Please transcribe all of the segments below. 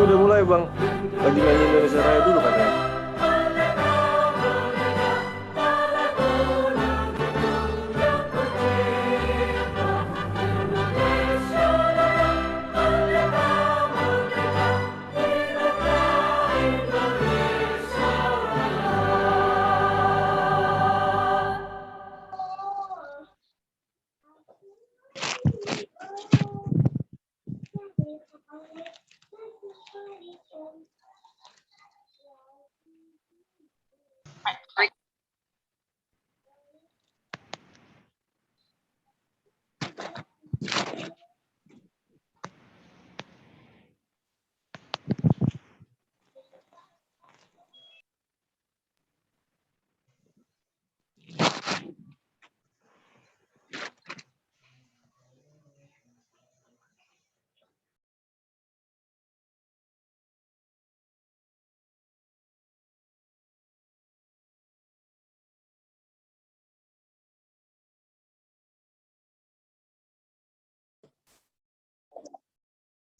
udah mulai bang. Lagi nyanyi Indonesia Raya dulu katanya.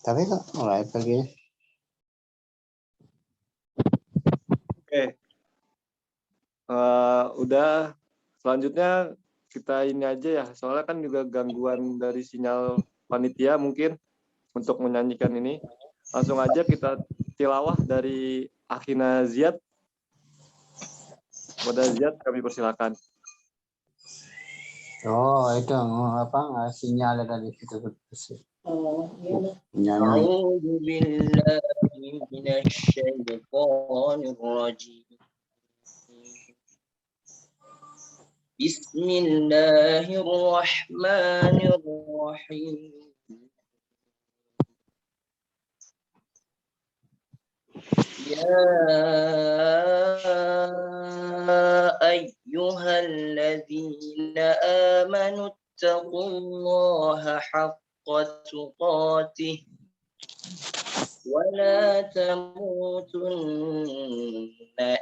Tapi kok mulai pagi. Oke. Udah. Selanjutnya kita ini aja ya. Soalnya kan juga gangguan dari sinyal panitia mungkin untuk menyanyikan ini. Langsung aja kita tilawah dari Akhina Ziyad. Kepada Ziyad kami persilakan. Oh, itu apa sinyal dari situ. أعوذ بالله من الشيطان الرجيم بسم الله الرحمن الرحيم يا أيها الذين آمنوا اتقوا الله حق تقاته ولا تموتن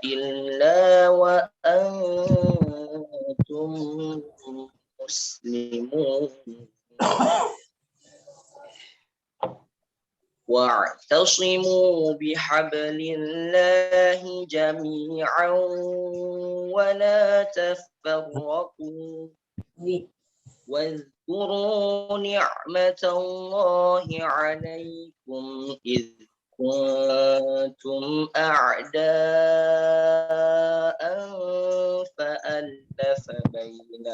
إلا وأنتم مسلمون واعتصموا بحبل الله جميعا ولا تفرقوا واذكروا نعمة الله عليكم إذ كنتم أعداء فألف بين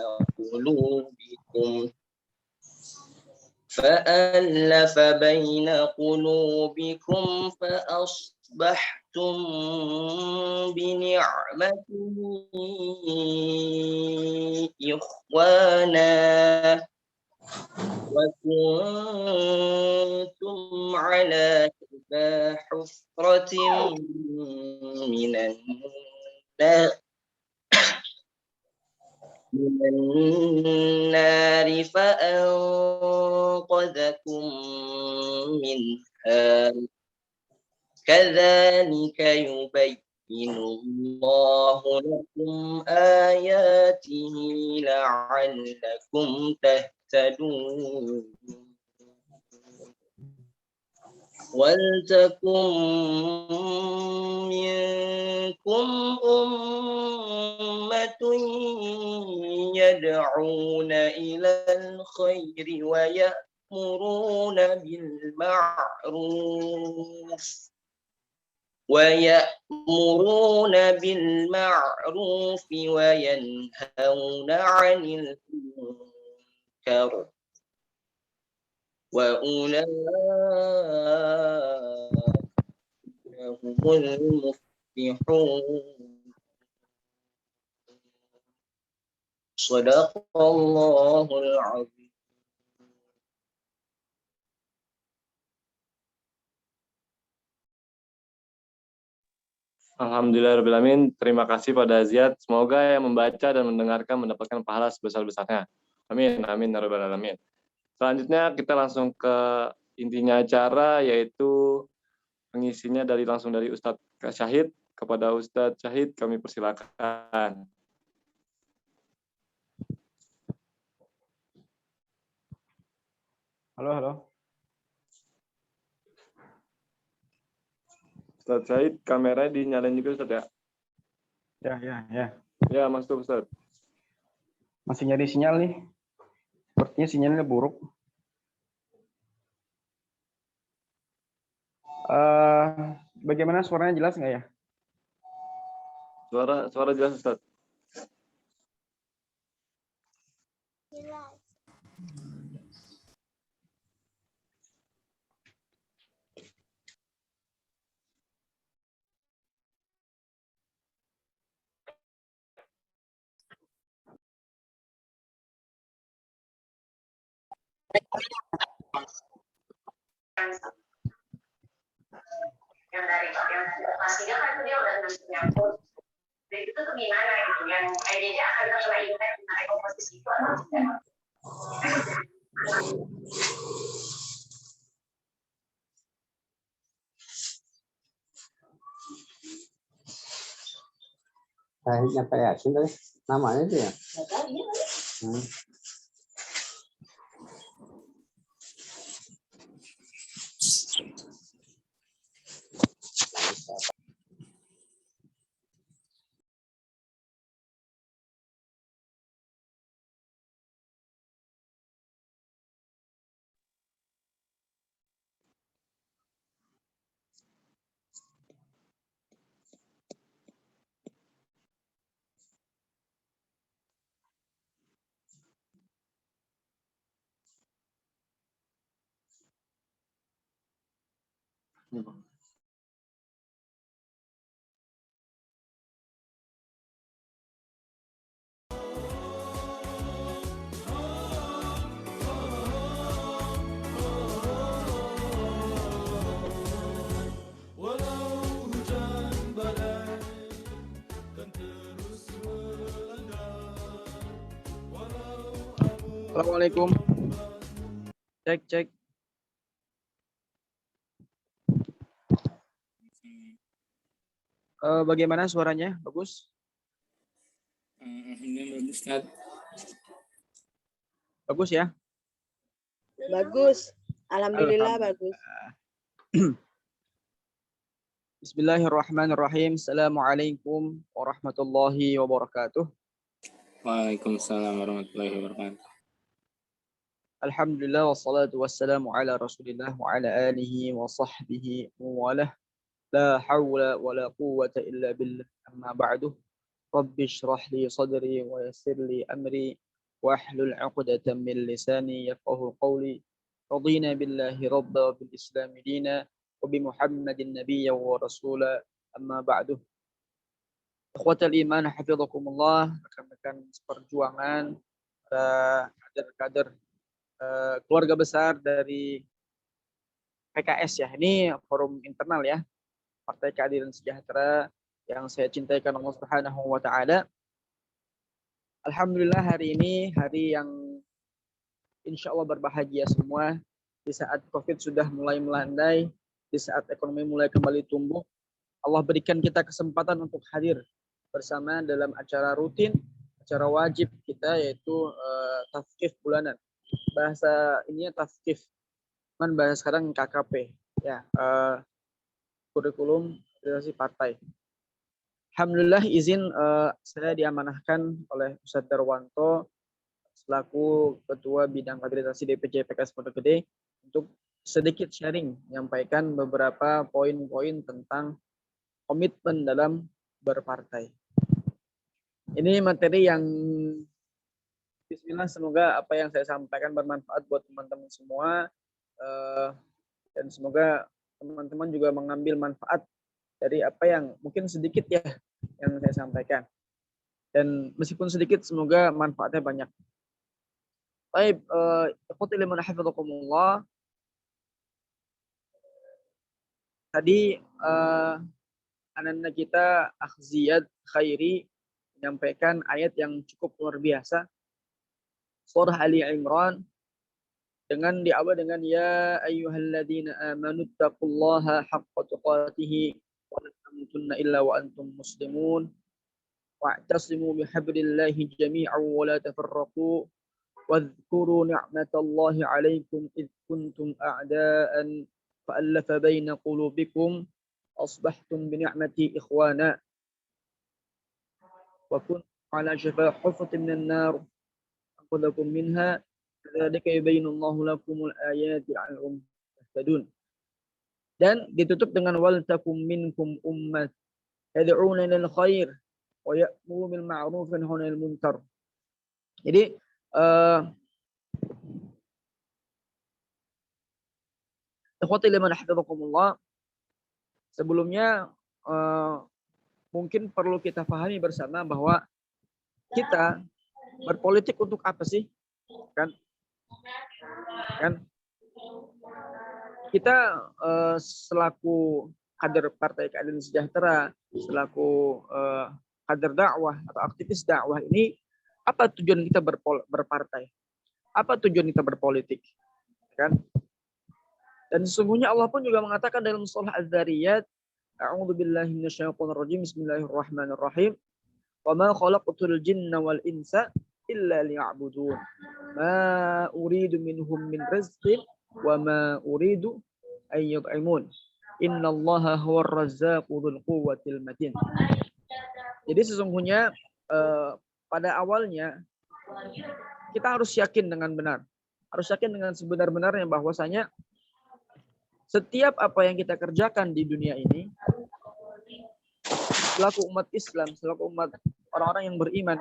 قلوبكم فأصبحتم بنعمته إخوانا وكنتم على شفا حفرة من النار فأنقذكم منها كذلك يبين الله لكم آياته لعلكم تهتدون ولتكن منكم أمة يدعون إلى الخير ويأمرون بالمعروف وينهون عن المنكر وأولئك هم المفلحون صدق الله العظيم. Alhamdulillahirrahmanirrahim. Terima kasih pada Ziyad. Semoga yang membaca dan mendengarkan mendapatkan pahala sebesar-besarnya. Amin. Amin. Ya Rabbal Alamin. Selanjutnya kita langsung ke intinya acara, yaitu pengisinya langsung dari Ustadz Syahid. Kepada Ustadz Syahid kami persilakan. Halo, halo. Ustaz Said, kameranya dinyalain juga Ustaz ya? Ya. Ya, masuk Ustaz. Masih nyari sinyal nih. Sepertinya sinyalnya buruk. Bagaimana suaranya jelas nggak ya? Suara jelas Ustaz. Yang dari pastinya kan dia udah nyangkut. Jadi itu tuh gimana gitu? Yang ID-nya akan terkena impact mengenai komposisi itu atau tidak? Sahihnya Pak Yasin tadi namanya itu ya. Assalamualaikum. Cek. Bagaimana suaranya? Bagus? Alhamdulillah bagus, Ustaz. Bagus ya? Bagus. Alhamdulillah bagus. Bismillahirrahmanirrahim. Assalamualaikum warahmatullahi wabarakatuh. Waalaikumsalam warahmatullahi wabarakatuh. Alhamdulillah wassalatu wassalamu ala Rasulillah wa ala alihi wa sahbihi wa walah. La hawla wa la quwwata illa billah. Amma ba'du. Rabbi shrah li sadri wa yassir li amri wahlul 'uqdatam min lisani yafqahu qawli. Radina billahi rabba wa bil islam dina wa bi Muhammadin nabiyyan wa rasula. Amma ba'du. Ikhwatal iman hafizakumullah, rekan-rekan seperjuangan, kader-kader keluarga besar dari PKS ya. Ini forum internal ya, Partai Keadilan Sejahtera yang saya cintai karena Allah Subhanahu wa taala. Alhamdulillah hari ini hari yang insya Allah berbahagia semua. Di saat Covid sudah mulai melandai, di saat ekonomi mulai kembali tumbuh, Allah berikan kita kesempatan untuk hadir bersama dalam acara rutin, acara wajib kita yaitu tafkif bulanan. Bahasa ininya tafkif, kan bahasa sekarang KKP ya, kurikulum organisasi partai. Alhamdulillah izin saya diamanahkan oleh Ustadz Darwanto selaku Ketua Bidang Kaderisasi DPC PKS Pondok Gede untuk sedikit sharing, menyampaikan beberapa poin-poin tentang komitmen dalam berpartai. Ini materi yang bismillah semoga apa yang saya sampaikan bermanfaat buat teman-teman semua, dan semoga teman-teman juga mengambil manfaat dari apa yang mungkin sedikit ya yang saya sampaikan, dan meskipun sedikit semoga manfaatnya banyak. Baik, ikhwati liman hafizakumullah, tadi anak-anak kita Akh Ziyad Khairi menyampaikan ayat yang cukup luar biasa, surah Ali Imran, dengan diawali dengan ya ayyuhalladzina amanu taqullaha haqqa tuqatih wa la tamutunna illa wa antum muslimun wa'tasimu bihablillahi jami'an wa la tafarraqu wadhkuru ni'matallahi 'alaikum id kuntum a'da'an fa'alafa baina qulubikum asbahtum bi ni'mati ikhwana wa kuntum ala shafa hufratin minan nar anqadhakum minha kadzalika yubayyinu Allahu lakumul ayati la'allakum tahtadun. Dan ditutup dengan wal takum minkum ummah yad'una ilal khair wa ya'muru bil ma'ruf wa yanhauna 'anil munkar. Jadi ikhwati liman hafizakumullah, sebelumnya mungkin perlu kita pahami bersama bahwa kita berpolitik untuk apa sih? Kan kita selaku kader Partai Keadilan Sejahtera, selaku kader dakwah atau aktivis dakwah ini, apa tujuan kita berpartai? Apa tujuan kita berpolitik? Kan? Dan sesungguhnya Allah pun juga mengatakan dalam surah Az-Zariyat, A'udzubillahi minasyaitonirrajim, Bismillahirrahmanirrahim. Wa ma khalaqtul jinna wal insa illa liya'budun. Ma uridu minhum min rizqin wa ma uridu an yut'imun. Innallaha huwar razzaqu dzul quwwatil matin. Jadi sesungguhnya pada awalnya kita harus yakin dengan benar. Harus yakin dengan sebenar-benarnya bahwasanya setiap apa yang kita kerjakan di dunia ini, selaku umat Islam, selaku umat orang-orang yang beriman,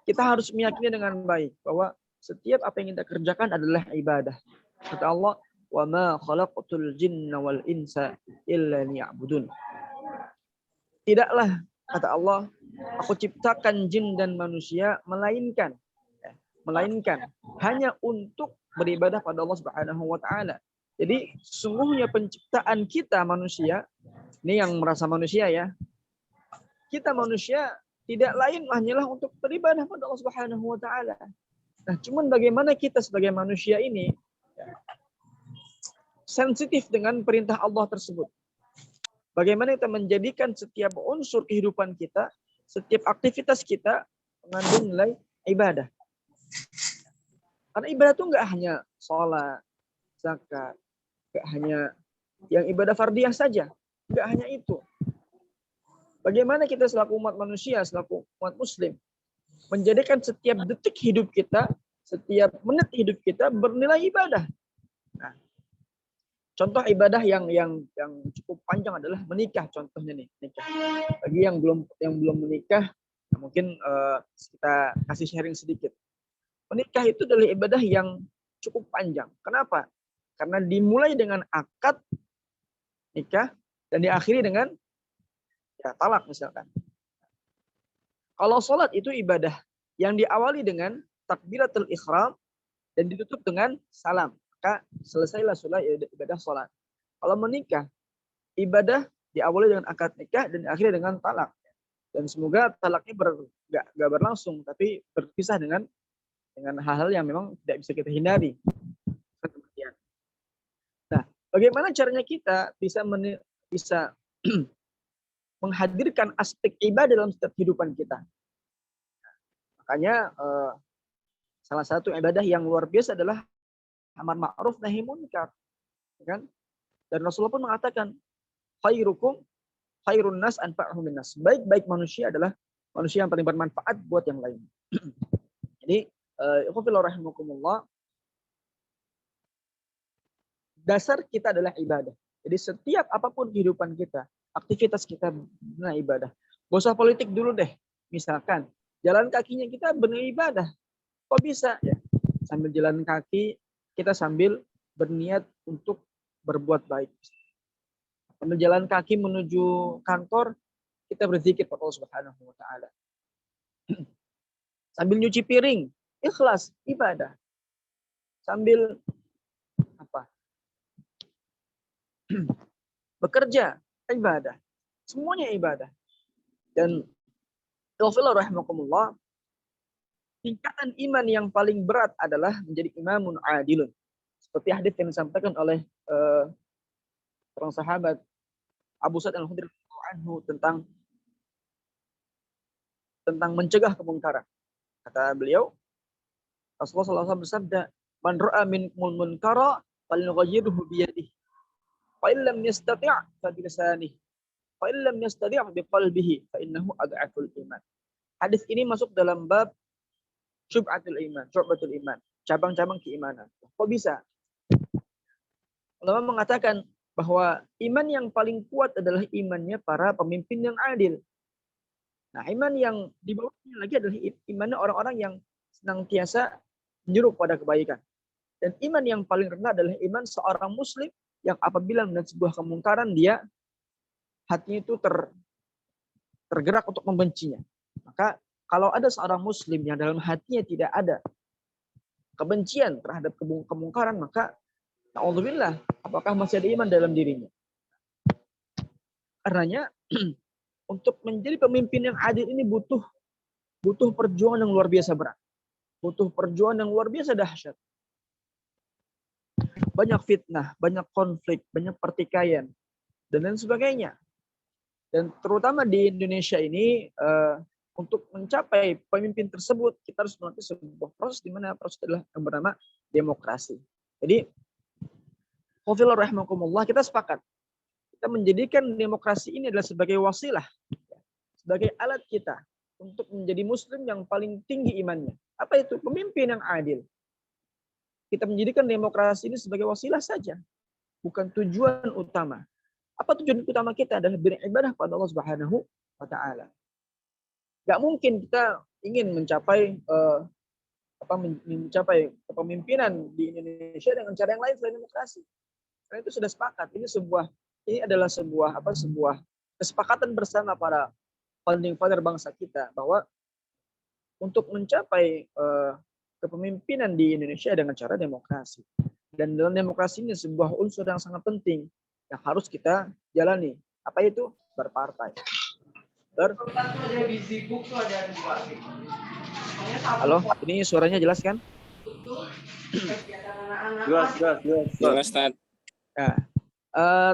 kita harus meyakini dengan baik bahwa setiap apa yang kita kerjakan adalah ibadah. Kata Allah, "Wa ma khalaqtul jinna wal insa illa liya'budun." Tidaklah, kata Allah, aku ciptakan jin dan manusia melainkan hanya untuk beribadah pada Allah Subhanahu wa taala. Jadi sesungguhnya penciptaan kita manusia, ini yang merasa manusia ya, kita manusia tidak lain hanyalah untuk beribadah pada Allah Subhanahu wa taala. Nah, cuman bagaimana kita sebagai manusia ini sensitif dengan perintah Allah tersebut. Bagaimana kita menjadikan setiap unsur kehidupan kita, setiap aktivitas kita mengandung nilai ibadah. Karena ibadah itu enggak hanya sholat, zakat, enggak hanya yang ibadah fardiyah saja, enggak hanya itu. Bagaimana kita selaku umat manusia, selaku umat muslim, menjadikan setiap detik hidup kita, setiap menit hidup kita bernilai ibadah. Nah, contoh ibadah yang cukup panjang adalah menikah, contohnya nih, nikah. Bagi yang belum menikah, mungkin kita kasih sharing sedikit. Menikah itu adalah ibadah yang cukup panjang. Kenapa? Karena dimulai dengan akad nikah dan diakhiri dengan talak misalkan. Kalau sholat itu ibadah yang diawali dengan takbiratul ihram dan ditutup dengan salam. Maka selesailah ibadah sholat. Kalau menikah, ibadah diawali dengan akad nikah dan diakhiri dengan talak. Dan semoga talaknya nggak berlangsung, tapi berpisah dengan hal-hal yang memang tidak bisa kita hindari. Nah, bagaimana caranya kita bisa menghadirkan aspek ibadah dalam setiap kehidupan kita? Makanya salah satu ibadah yang luar biasa adalah amar ma'ruf nahi munkar, kan? Dan Rasulullah pun mengatakan, khairukum khairun nas anfa'uhum linnas. Baik manusia adalah manusia yang paling bermanfaat buat yang lain. Jadi, ikhwafillah rahimakumullah, dasar kita adalah ibadah. Jadi setiap apapun kehidupan kita, aktivitas kita benar ibadah. Gak usah politik dulu deh. Misalkan jalan kakinya kita benar ibadah. Kok bisa ya? Sambil jalan kaki kita sambil berniat untuk berbuat baik. Sambil jalan kaki menuju kantor kita berzikir kepada Allah Subhanahu wa taala. Sambil nyuci piring, ikhlas, ibadah. Sambil bekerja, ibadah. Semuanya ibadah. Dan Alhamdulillah rahimakumullah, tingkatan iman yang paling berat adalah menjadi imamun adilun. Seperti hadits yang disampaikan oleh seorang sahabat Abu Sa'id Al-Khudri anhu tentang mencegah kemungkaran. Kata beliau, Rasulullah SAW bersabda, "Man ra'a minkumul munkara falyughayyirhu bi yadihi. Fa illam yastati' fa bi lisanihi. fa illam yastadi' biqalbihi fa innahu ad'aful iman. Hadis ini masuk dalam bab syu'batul iman, cabang-cabang keimanan. Kok bisa? Ulama mengatakan bahwa iman yang paling kuat adalah imannya para pemimpin yang adil. Nah, iman yang di bawahnya lagi adalah imannya orang-orang yang senantiasa menyuruh pada kebaikan. Dan iman yang paling rendah adalah iman seorang muslim yang apabila melihat sebuah kemungkaran, dia hatinya itu tergerak untuk membencinya. Maka kalau ada seorang muslim yang dalam hatinya tidak ada kebencian terhadap kemungkaran, maka na'udzubillah, apakah masih ada iman dalam dirinya? Karenanya untuk menjadi pemimpin yang adil ini butuh perjuangan yang luar biasa berat. Butuh perjuangan yang luar biasa dahsyat. Banyak fitnah, banyak konflik, banyak pertikaian, dan lain sebagainya. Dan terutama di Indonesia ini, untuk mencapai pemimpin tersebut, kita harus melalui sebuah proses di mana proses adalah yang bernama demokrasi. Jadi, Qafillah rahimakumullah, kita sepakat. Kita menjadikan demokrasi ini adalah sebagai wasilah, sebagai alat kita untuk menjadi muslim yang paling tinggi imannya. Apa itu? Pemimpin yang adil. Kita menjadikan demokrasi ini sebagai wasilah saja, bukan tujuan utama. Apa tujuan utama kita? Adalah beribadah kepada Allah Subhanahu wa Ta'ala. Gak mungkin kita ingin mencapai kepemimpinan di Indonesia dengan cara yang lain selain demokrasi. Karena itu sudah sepakat. Ini adalah sebuah kesepakatan bersama para founding father bangsa kita bahwa untuk mencapai kepemimpinan di Indonesia dengan cara demokrasi. Dan dalam demokrasi ini sebuah unsur yang sangat penting yang harus kita jalani. Apa itu? Berpartai. Halo, ini suaranya jelas kan? Jelas. Jelas, Ustaz. Nah,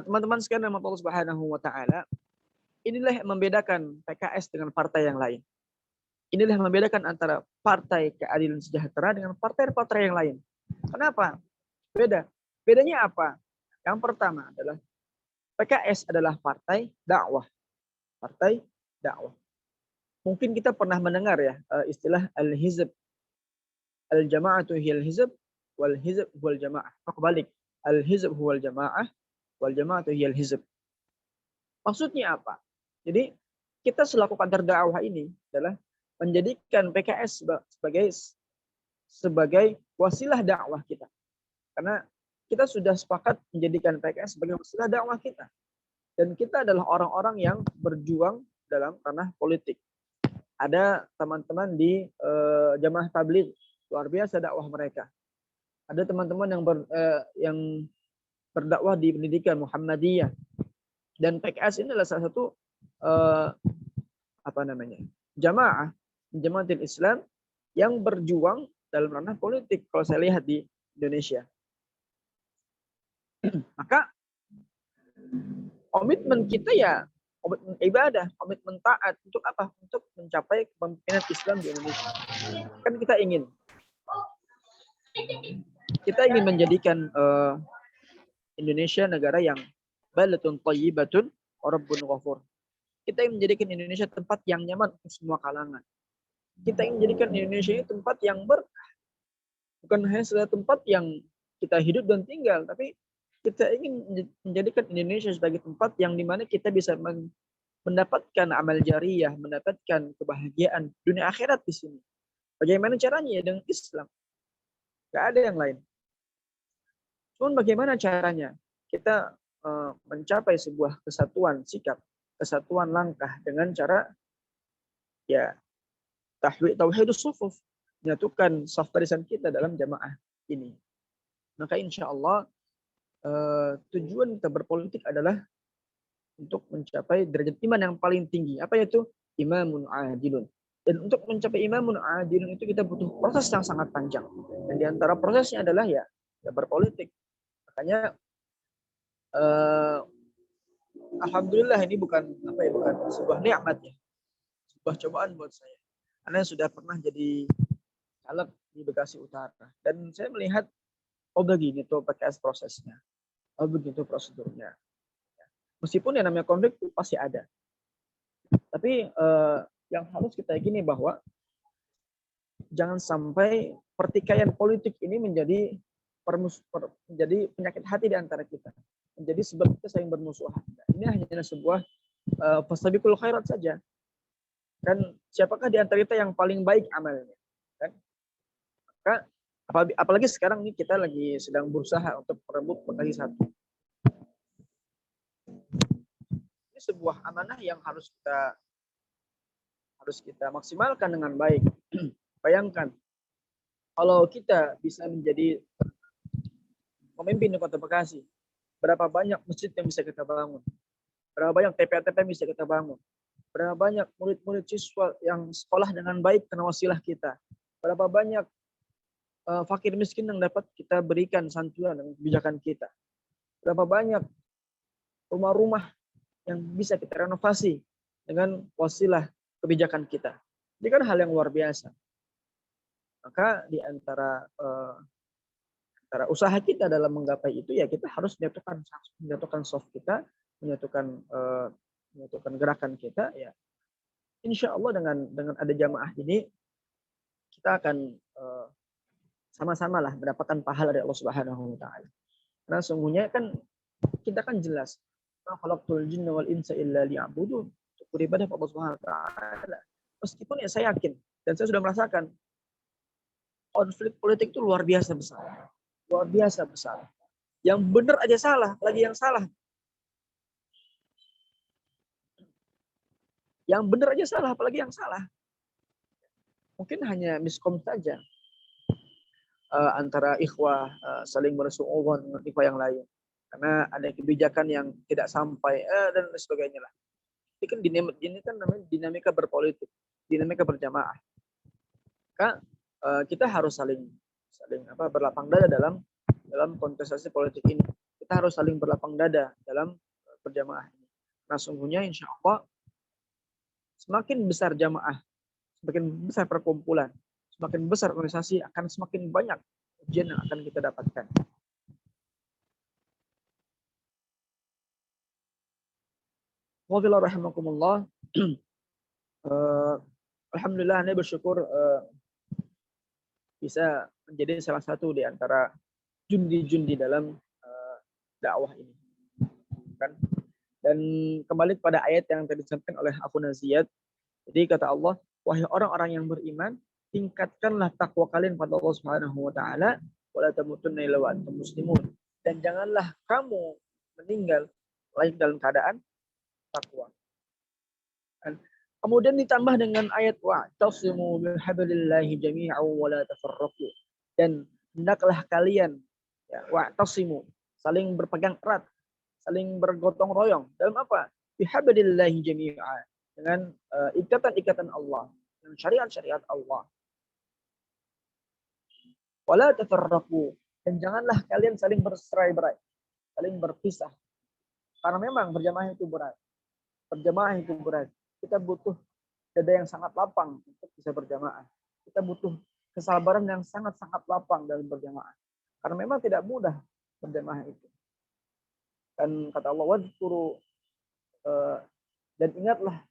teman-teman sekalian rahmat Allah Subhanahu wa Ta'ala, inilah yang membedakan PKS dengan partai yang lain. Inilah yang membedakan antara Partai Keadilan Sejahtera dengan partai-partai yang lain. Kenapa? Bedanya apa? Yang pertama adalah PKS adalah partai dakwah. Partai dakwah. Mungkin kita pernah mendengar ya istilah al-hizb. Al-jama'atu hiyal hizb wal hizb huwal jama'ah. Kebalik. Al-hizb huwal jama'ah wal jama'atu hiyal hizb. Maksudnya apa? Jadi kita selaku kader dakwah ini adalah menjadikan PKS sebagai wasilah dakwah kita. Karena kita sudah sepakat menjadikan PKS sebagai wasilah dakwah kita. Dan kita adalah orang-orang yang berjuang dalam ranah politik. Ada teman-teman di jamaah tabligh, luar biasa dakwah mereka. Ada teman-teman yang berdakwah di pendidikan Muhammadiyah. Dan PKS ini adalah salah satu Jamaatul Islam yang berjuang dalam ranah politik kalau saya lihat di Indonesia. Maka komitmen kita ya komitmen ibadah, komitmen taat untuk apa? Untuk mencapai kepemimpinan Islam di Indonesia. Kan kita ingin menjadikan Indonesia negara yang balatun thayyibatun wa rabbun ghafur. Kita ingin menjadikan Indonesia tempat yang nyaman untuk semua kalangan. Kita ingin menjadikan Indonesia ini tempat yang berkah. Bukan hanya sekedar tempat yang kita hidup dan tinggal, tapi kita ingin menjadikan Indonesia sebagai tempat yang dimana kita bisa mendapatkan amal jariyah, mendapatkan kebahagiaan dunia akhirat di sini. Bagaimana caranya? Dengan Islam. Gak ada yang lain. Cuman bagaimana caranya? Kita mencapai sebuah kesatuan sikap, kesatuan langkah dengan cara ya tauhidus sufuf, menyatukan saf barisan kita dalam jamaah ini. Maka insya Allah tujuan kita berpolitik adalah untuk mencapai derajat iman yang paling tinggi. Apa itu? Imamun adilun. Dan untuk mencapai imamun adilun itu kita butuh proses yang sangat panjang. Dan di antara prosesnya adalah ya berpolitik. Makanya alhamdulillah ini bukan sebuah nikmat ya. Sebuah cobaan buat saya. Karena sudah pernah jadi caleg di Bekasi Utara. Dan saya melihat begini tuh PKS prosesnya. Begitu prosedurnya. Meskipun yang namanya konflik itu pasti ada. Tapi yang harus kita yakini bahwa jangan sampai pertikaian politik ini menjadi menjadi penyakit hati di antara kita. Menjadi sebab kita saling bermusuhan. Ini hanya sebuah fastabiqul khairat saja. Kan siapakah di antara kita yang paling baik amalnya? Kan? Maka apalagi sekarang ini kita lagi sedang berusaha untuk merebut bekasi satu. Ini sebuah amanah yang harus kita maksimalkan dengan baik. Bayangkan kalau kita bisa menjadi pemimpin di Kota Bekasi, berapa banyak masjid yang bisa kita bangun, berapa banyak TPA-TPA yang bisa kita bangun, berapa banyak murid-murid siswa yang sekolah dengan baik karena wasilah kita, berapa banyak fakir miskin yang dapat kita berikan santunan dengan kebijakan kita, berapa banyak rumah-rumah yang bisa kita renovasi dengan wasilah kebijakan kita. Ini kan hal yang luar biasa. Maka di antara usaha kita dalam menggapai itu ya kita harus menyatukan soft kita, menyatukan gerakan kita ya. Insya Allah dengan ada jamaah ini kita akan sama-sama lah mendapatkan pahala dari Allah Subhanahu wa taala. Karena sungguhnya kan kita kan jelas khalaqtul jinna wal insa illa liya'budun. Beribadah kepada Allah Subhanahu wa taala. Meskipun ya saya yakin dan saya sudah merasakan konflik politik itu luar biasa besar. Luar biasa besar. Yang benar aja salah, lagi yang salah. Yang benar aja salah, apalagi yang salah. Mungkin hanya miskom saja. Antara ikhwah saling bersuudzon dengan ikhwah yang lain. Karena ada kebijakan yang tidak sampai dan sebagainya lah. Ini kan namanya dinamika berpolitik, dinamika berjamaah. Maka kita harus saling berlapang dada dalam kontestasi politik ini. Kita harus saling berlapang dada dalam berjamaah ini. Nah, sungguhnya insya Allah semakin besar jamaah, semakin besar perkumpulan, semakin besar organisasi, akan semakin banyak ujian yang akan kita dapatkan. Wabillahi rahimakumullah. Alhamdulillah, saya bersyukur bisa menjadi salah satu di antara jundi-jundi dalam dakwah ini. Kan? Dan kembali kepada ayat yang tadi disampaikan oleh Akhuna Ziyad. Jadi kata Allah, wahai orang-orang yang beriman, tingkatkanlah takwa kalian pada Allah Subhanahu wa taala, wala tamutunna illa wa antum muslimun. Dan janganlah kamu meninggal lain dalam keadaan takwa. Kemudian ditambah dengan ayat wa'tasimu bihablillahi jami'an wa la tafarraqu. Dan hendaklah kalian wa'tasimu saling berpegang erat, saling bergotong royong dalam apa? Bihablillahi jami'an, dengan ikatan-ikatan Allah, dengan syariat-syariat Allah. Wa la tafarraqu, dan janganlah kalian saling bercerai-berai, saling berpisah. Karena memang berjamaah itu berat. Berjamaah itu berat. Kita butuh dada yang sangat lapang untuk bisa berjamaah. Kita butuh kesabaran yang sangat-sangat lapang dalam berjamaah. Karena memang tidak mudah berjamaah itu. Dan kata Allah, wadhkuru, dan ingatlah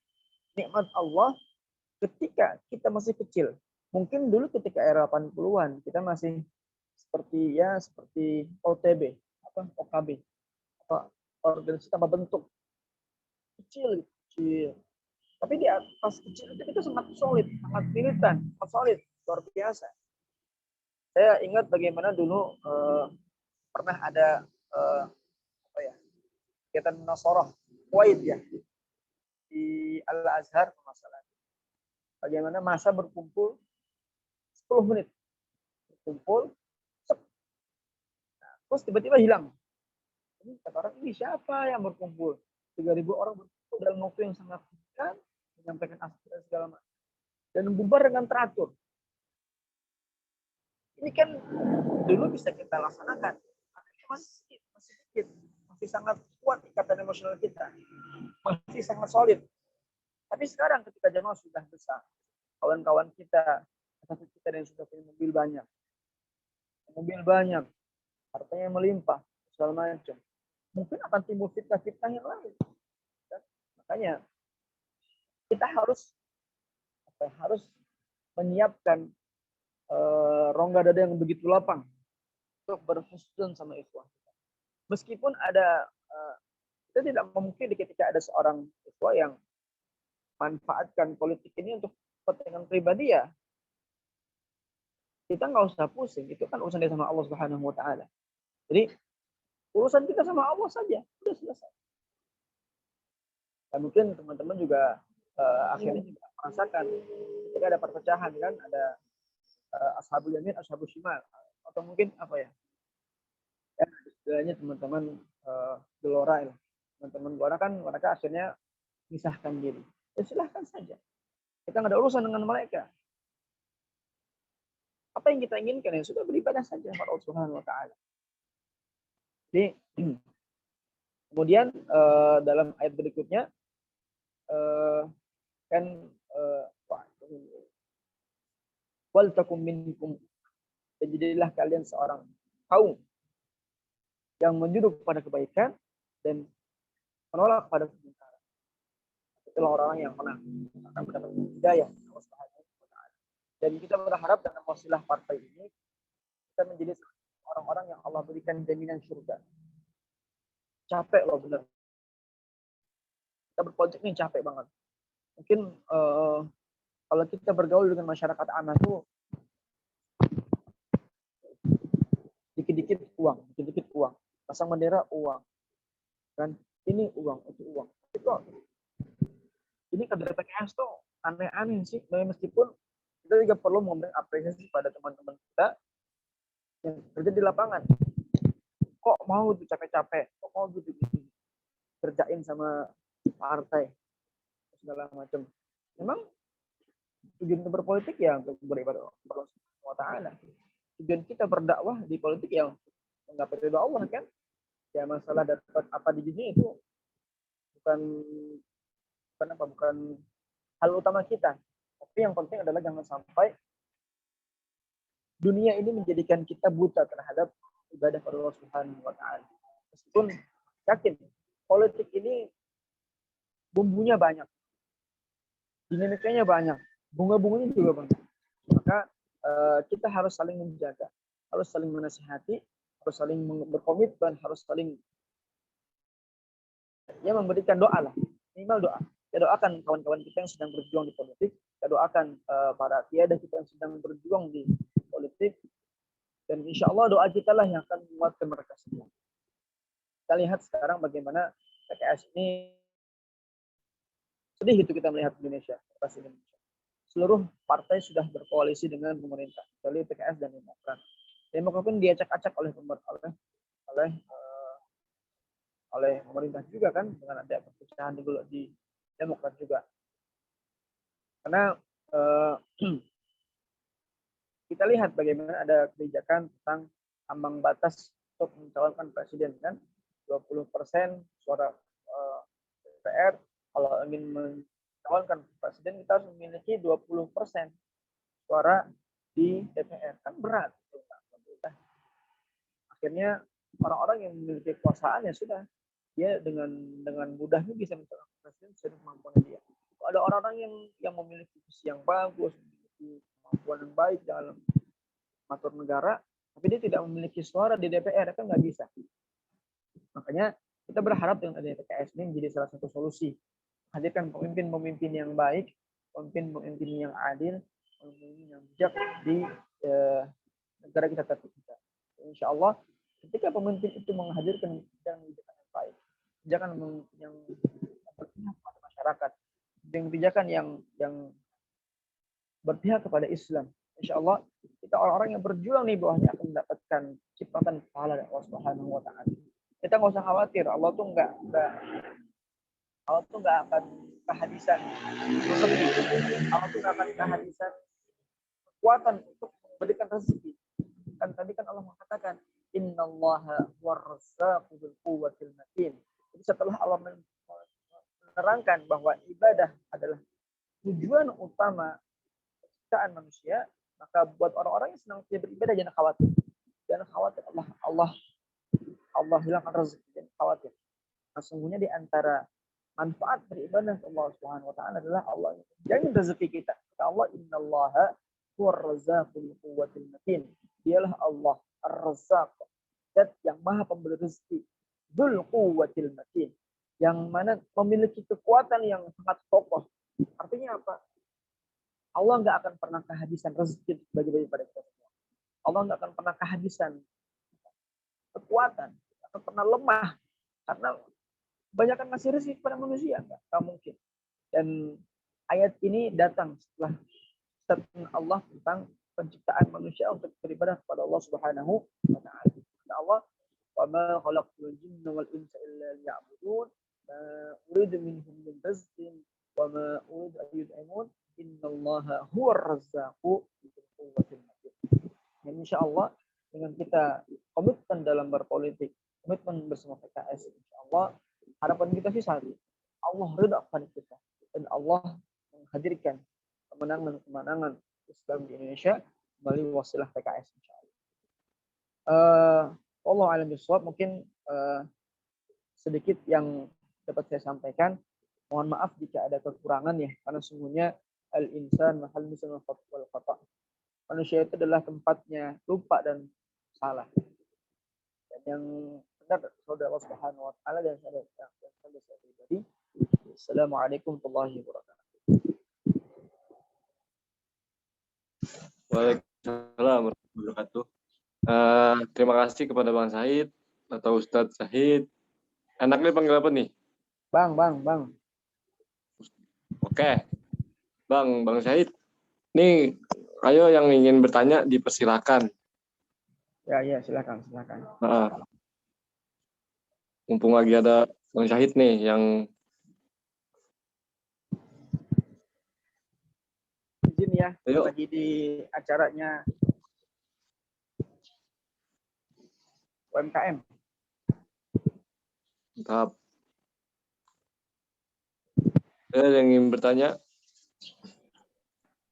nikmat Allah ketika kita masih kecil. Mungkin dulu ketika era 80-an kita masih seperti OTB, OKB, atau organisasi tanpa bentuk. Kecil. Tapi di atas kecil itu kita sangat solid, sangat militan, sangat solid, luar biasa. Saya ingat bagaimana dulu pernah ada kegiatan Nasarah Kuwait ya di Al-Azhar masalah. Bagaimana masa berkumpul 10 menit. Berkumpul, terus tiba-tiba hilang. Ini kata orang, ini siapa yang berkumpul? 3.000 orang berkumpul dalam waktu yang sangat singkat, menyampaikan aspirasi segala macam. Dan bubar dengan teratur. Ini kan dulu bisa kita laksanakan. Masih sedikit. Masih sangat kuat ikatan emosional kita. Masih sangat solid. Tapi sekarang ketika jamaah sudah besar, kawan-kawan kita yang sudah punya mobil banyak, hartanya melimpah, segala macam. mungkin akan timbul fitnah-fitnah yang lain. Dan makanya kita harus menyiapkan rongga dada yang begitu lapang untuk berhusnuzon sama ikhwah. Meskipun ada kita tidak memungkiri ketika ada seorang ikhwah yang manfaatkan politik ini untuk kepentingan pribadi, ya kita nggak usah pusing, itu kan urusan dia sama Allah Subhanahu wa taala. Jadi urusan kita sama Allah saja, sudah selesai. Dan mungkin teman-teman juga akhirnya juga merasakan ketika ada perpecahan kan, ada ashabul yamin, ashabul shimal, atau mungkin apa ya? Ya, istilahnya teman-teman gelora ya. Teman-teman gelora kan mereka akhirnya misahkan diri. Ya silahkan saja. Kita nggak ada urusan dengan mereka. Apa yang kita inginkan ya sudah beribadah saja kepada Allah Subhanahu wa taala. Jadi kemudian dalam ayat berikutnya kan wal takum minkum, jadilah kalian seorang kaum yang menjuru kepada kebaikan dan menolak pada kemungkaran. Itulah orang-orang yang akan mendapat hidayah Allah Subhanahu wa taala. Dan kita berharap dengan wasilah partai ini kita menjadi orang-orang yang Allah berikan jaminan surga. Capek loh benar. Kita berpolitik ini capek banget. Mungkin kalau kita bergaul dengan masyarakat anak tuh dikit-dikit uang, pasang bendera uang, kan ini uang, itu uang. Itu ini kader PKS tuh aneh-aneh sih. Meskipun kita juga perlu memberi apresiasi pada teman-teman kita yang kerja di lapangan. Kok mau tuh capek-capek, kok mau gitu kerjain sama partai segala macam. Memang tujuan kita berpolitik ya untuk beribadah kepada Allah Subhanahu wa taala. Tujuan kita berdakwah di politik ya menggapai ridha Allah kan. Ya masalah dapat apa di dunia itu bukan hal utama kita. Tapi yang penting adalah jangan sampai dunia ini menjadikan kita buta terhadap ibadah kepada Allah Subhanahu wa taala. Meskipun yakin politik ini bumbunya banyak. Dinamikanya banyak, bunga-bunganya juga banyak. Maka kita harus saling menjaga, harus saling menasihati, harus saling berkomitmen, harus saling memberikan doa lah, minimal doa. Kita doakan kawan-kawan kita yang sedang berjuang di politik, kita doakan para tiada kita yang sedang berjuang di politik, dan insya Allah doa kita lah yang akan menguatkan mereka semua. Kita lihat sekarang bagaimana PKS ini sedih itu kita melihat Indonesia. Seluruh partai sudah berkoalisi dengan pemerintah, kecuali PKS dan Demokrat. Demokrat pun diacak-acak oleh pemerintah juga kan, dengan ada perpecahan di Demokrat juga. Karena kita lihat bagaimana ada kebijakan tentang ambang batas untuk mencalonkan presiden kan, 20% suara DPR. Kalau ingin mencalonkan presiden kita harus memiliki 20% suara di DPR, kan berat. Akhirnya orang-orang yang memiliki kekuasaan ya sudah, dia dengan mudahnya bisa mencalonkan presiden sesuai kemampuan dia. Kalau ada orang-orang yang memiliki visi yang bagus, memiliki kemampuan yang baik dalam mengatur negara, tapi dia tidak memiliki suara di DPR, kan nggak bisa. Makanya kita berharap dengan adanya PKS ini menjadi salah satu solusi. Hadirkan pemimpin-pemimpin yang baik, pemimpin-pemimpin yang adil, pemimpin yang bijak di negara kita tercinta kita. Insya Allah, ketika pemimpin itu menghadirkan kebijakan yang baik, kebijakan yang berpihak kepada masyarakat, kebijakan yang berpihak kepada Islam, insya Allah kita orang-orang yang berjuang di bawahnya akan mendapatkan ciptaan pahala dari Allah Subhanahu wa taala. Kita nggak usah khawatir, Allah tuh nggak akan kehadisan rezeki. Allah tuh nggak akan kehadisan kekuatan untuk memberikan rezeki. Kan tadi kan Allah mengatakan innallaha warrazzaqu dzul quwwatil matin. Jadi setelah Allah menerangkan bahwa ibadah adalah tujuan utama penciptaan manusia, maka buat orang-orang yang senang beribadah jangan khawatir. Jangan khawatir Allah hilangkan rezeki. khawatir. Sesungguhnya di antara manfaat beribadah kepada Allah Subhanahu wa taala adalah Allah jamin rezeki kita. Allah innallaha huwarrazzaqul quwwatul matin. Dialah Allah Ar-Razzaq, zat yang maha pemberi rezeki. Dzul quwwatil matin, yang mana memiliki kekuatan yang sangat kokoh. Artinya apa? Allah nggak akan pernah kehabisan rezeki bagi-bagi pada kita semua. Allah nggak akan pernah kehabisan kekuatan, akan pernah lemah karena kebanyakan ngasih rezeki kepada manusia, nggak mungkin. Dan ayat ini datang setelah statement Allah tentang penciptaan manusia untuk beribadah kepada Allah Subhanahu wa taala. Allah, "Wa ma khalaqtul jinna wal insa illa liya'budun, ma uridu minhum min rizqin wa ma uridu an yut'imun, innallaha huwar razzaqu dzul quwwatil matin." Dan insyaallah dengan kita komitmen dalam berpolitik, komitmen bersama PKS, insyaallah harapan kita sih satu, Allah ridha kepada kita dan Allah menghadirkan kemenangan Islam di Indonesia melalui wasilah PKS insyaallah. Allah alam bisawab, mungkin sedikit yang dapat saya sampaikan. Mohon maaf jika ada kekurangan ya, karena sesungguhnya al-insan mahal misal wal khata. Manusia itu adalah tempatnya lupa dan salah. Dan yang benar saudara Allah Subhanahu wa taala dan saya pribadi. Assalamualaikum warahmatullahi wabarakatuh. Waalaikumsalam warahmatullahi wabarakatuh. Terima kasih kepada Bang Syahid atau Ustadz Syahid. Enaknya panggil apa nih? Bang. Oke. Bang Syahid. Nih, ayo yang ingin bertanya dipersilakan. Ya, silakan. Mumpung lagi ada Bang Syahid nih yang izin ya, ayo. lagi di acaranya UMKM. Mantap. Ada yang ingin bertanya?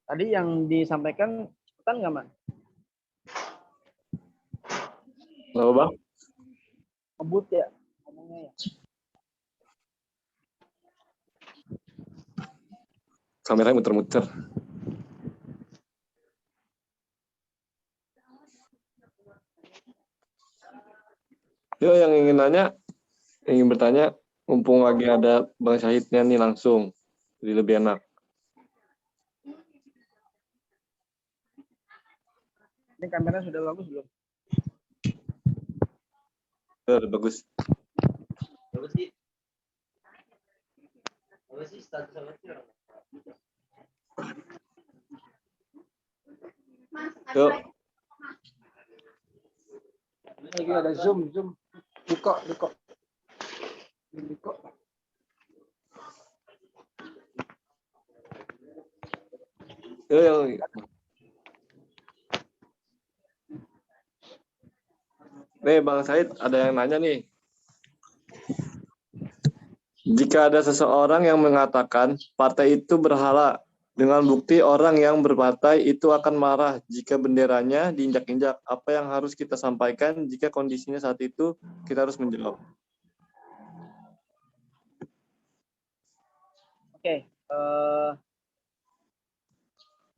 Tadi yang disampaikan cepetan nggak, Man? Nggak apa, Bang? Ngebut ya ngomongnya ya. Kameranya muter-muter. Yo, yang ingin nanya, ingin bertanya, mumpung lagi ada Bang Syahidnya nih langsung, jadi lebih enak. Ini kamera sudah bagus belum? Udah bagus. Yuk. Lagi ada zoom. Buka. Yuk. Nih Bang Syahid, ada yang nanya nih. Jika ada seseorang yang mengatakan partai itu berhala, dengan bukti orang yang berpartai itu akan marah jika benderanya diinjak-injak, apa yang harus kita sampaikan jika kondisinya saat itu kita harus menjawab? Oke.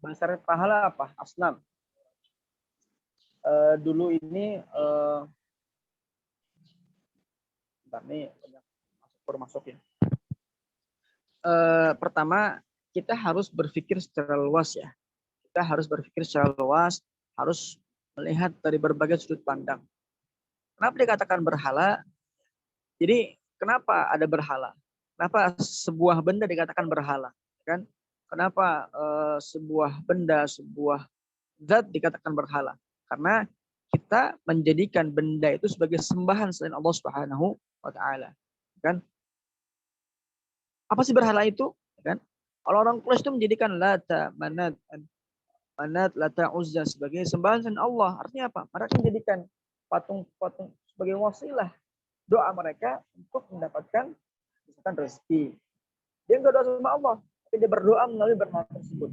Masyarakat pahala apa? Asnam. Dulu ini ini masuk ya. Pertama, kita harus berpikir secara luas ya. Kita harus berpikir secara luas, harus melihat dari berbagai sudut pandang. Kenapa dikatakan berhala? Jadi kenapa ada berhala? Kenapa sebuah benda dikatakan berhala? Kan? Kenapa sebuah benda, sebuah zat dikatakan berhala? Karena kita menjadikan benda itu sebagai sembahan selain Allah Subhanahu wa taala. Kan? Apa sih berhala itu? Kan? Kalau orang Quraisy itu menjadikan Lata, Manat, Lata, Uzza sebagai sembahan selain Allah. Artinya apa? Mereka menjadikan patung-patung sebagai wasilah doa mereka untuk mendapatkan misalkan rezeki. Dia enggak doa sama Allah, tapi dia berdoa melalui berhala tersebut.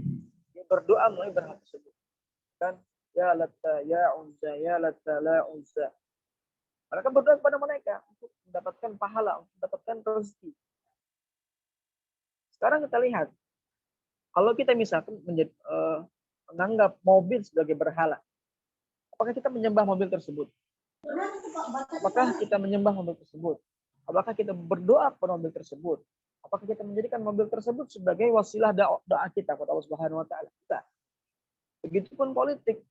Kan? Ya Lata, ya Uzza, ya Lata, la Uzza. Mereka berdoa kepada mereka untuk mendapatkan pahala, untuk mendapatkan rezeki. Sekarang kita lihat, kalau kita misalkan menganggap mobil sebagai berhala, apakah kita menyembah mobil tersebut? Apakah kita menyembah mobil tersebut? Apakah kita berdoa kepada mobil tersebut? Apakah kita menjadikan mobil tersebut sebagai wasilah doa kita kepada Allah Subhanahu wa taala? Kita. Begitupun politik.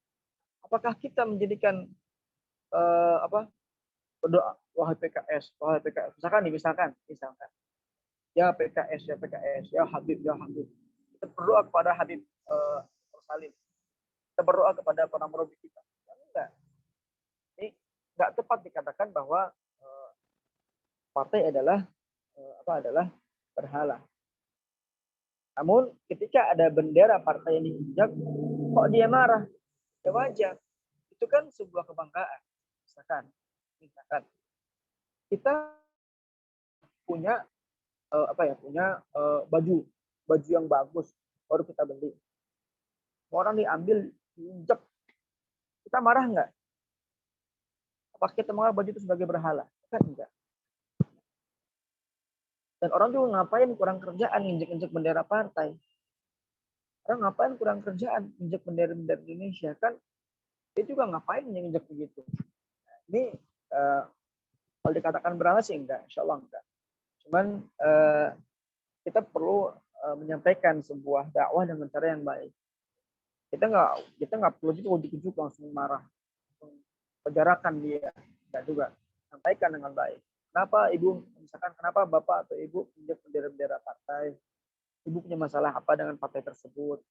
Apakah kita menjadikan berdoa wahai PKS, misalkan. Ya PKS, ya Habib, ya Habib. Kita berdoa kepada Habib Salim. Kita berdoa kepada para murabbi kita. Enggak. Ini enggak tepat dikatakan bahwa partai adalah berhala. Namun ketika ada bendera partai yang diinjak, kok dia marah? Ya wajar. Itu kan sebuah kebanggaan. Misalkan kita punya baju yang bagus baru kita beli. Orang diambil, diinjak, kita marah nggak? Apakah kita menganggap baju itu sebagai berhala? Kan enggak. Dan orang juga ngapain kurang kerjaan injek-injek bendera partai? Orang ngapain kurang kerjaan injek bendera-bendera Indonesia? Kan dia juga ngapain injek begitu? Ini kalau dikatakan berhala sih enggak, insya Allah enggak. Cuman kita perlu menyampaikan sebuah dakwah dengan cara yang baik. Kita nggak perlu juga ujuk-ujuk langsung marah, langsung penjarakan dia, enggak juga. Sampaikan dengan baik. Kenapa ibu, misalkan kenapa bapak atau ibu injak bendera-bendera partai? Ibu punya masalah apa dengan partai tersebut?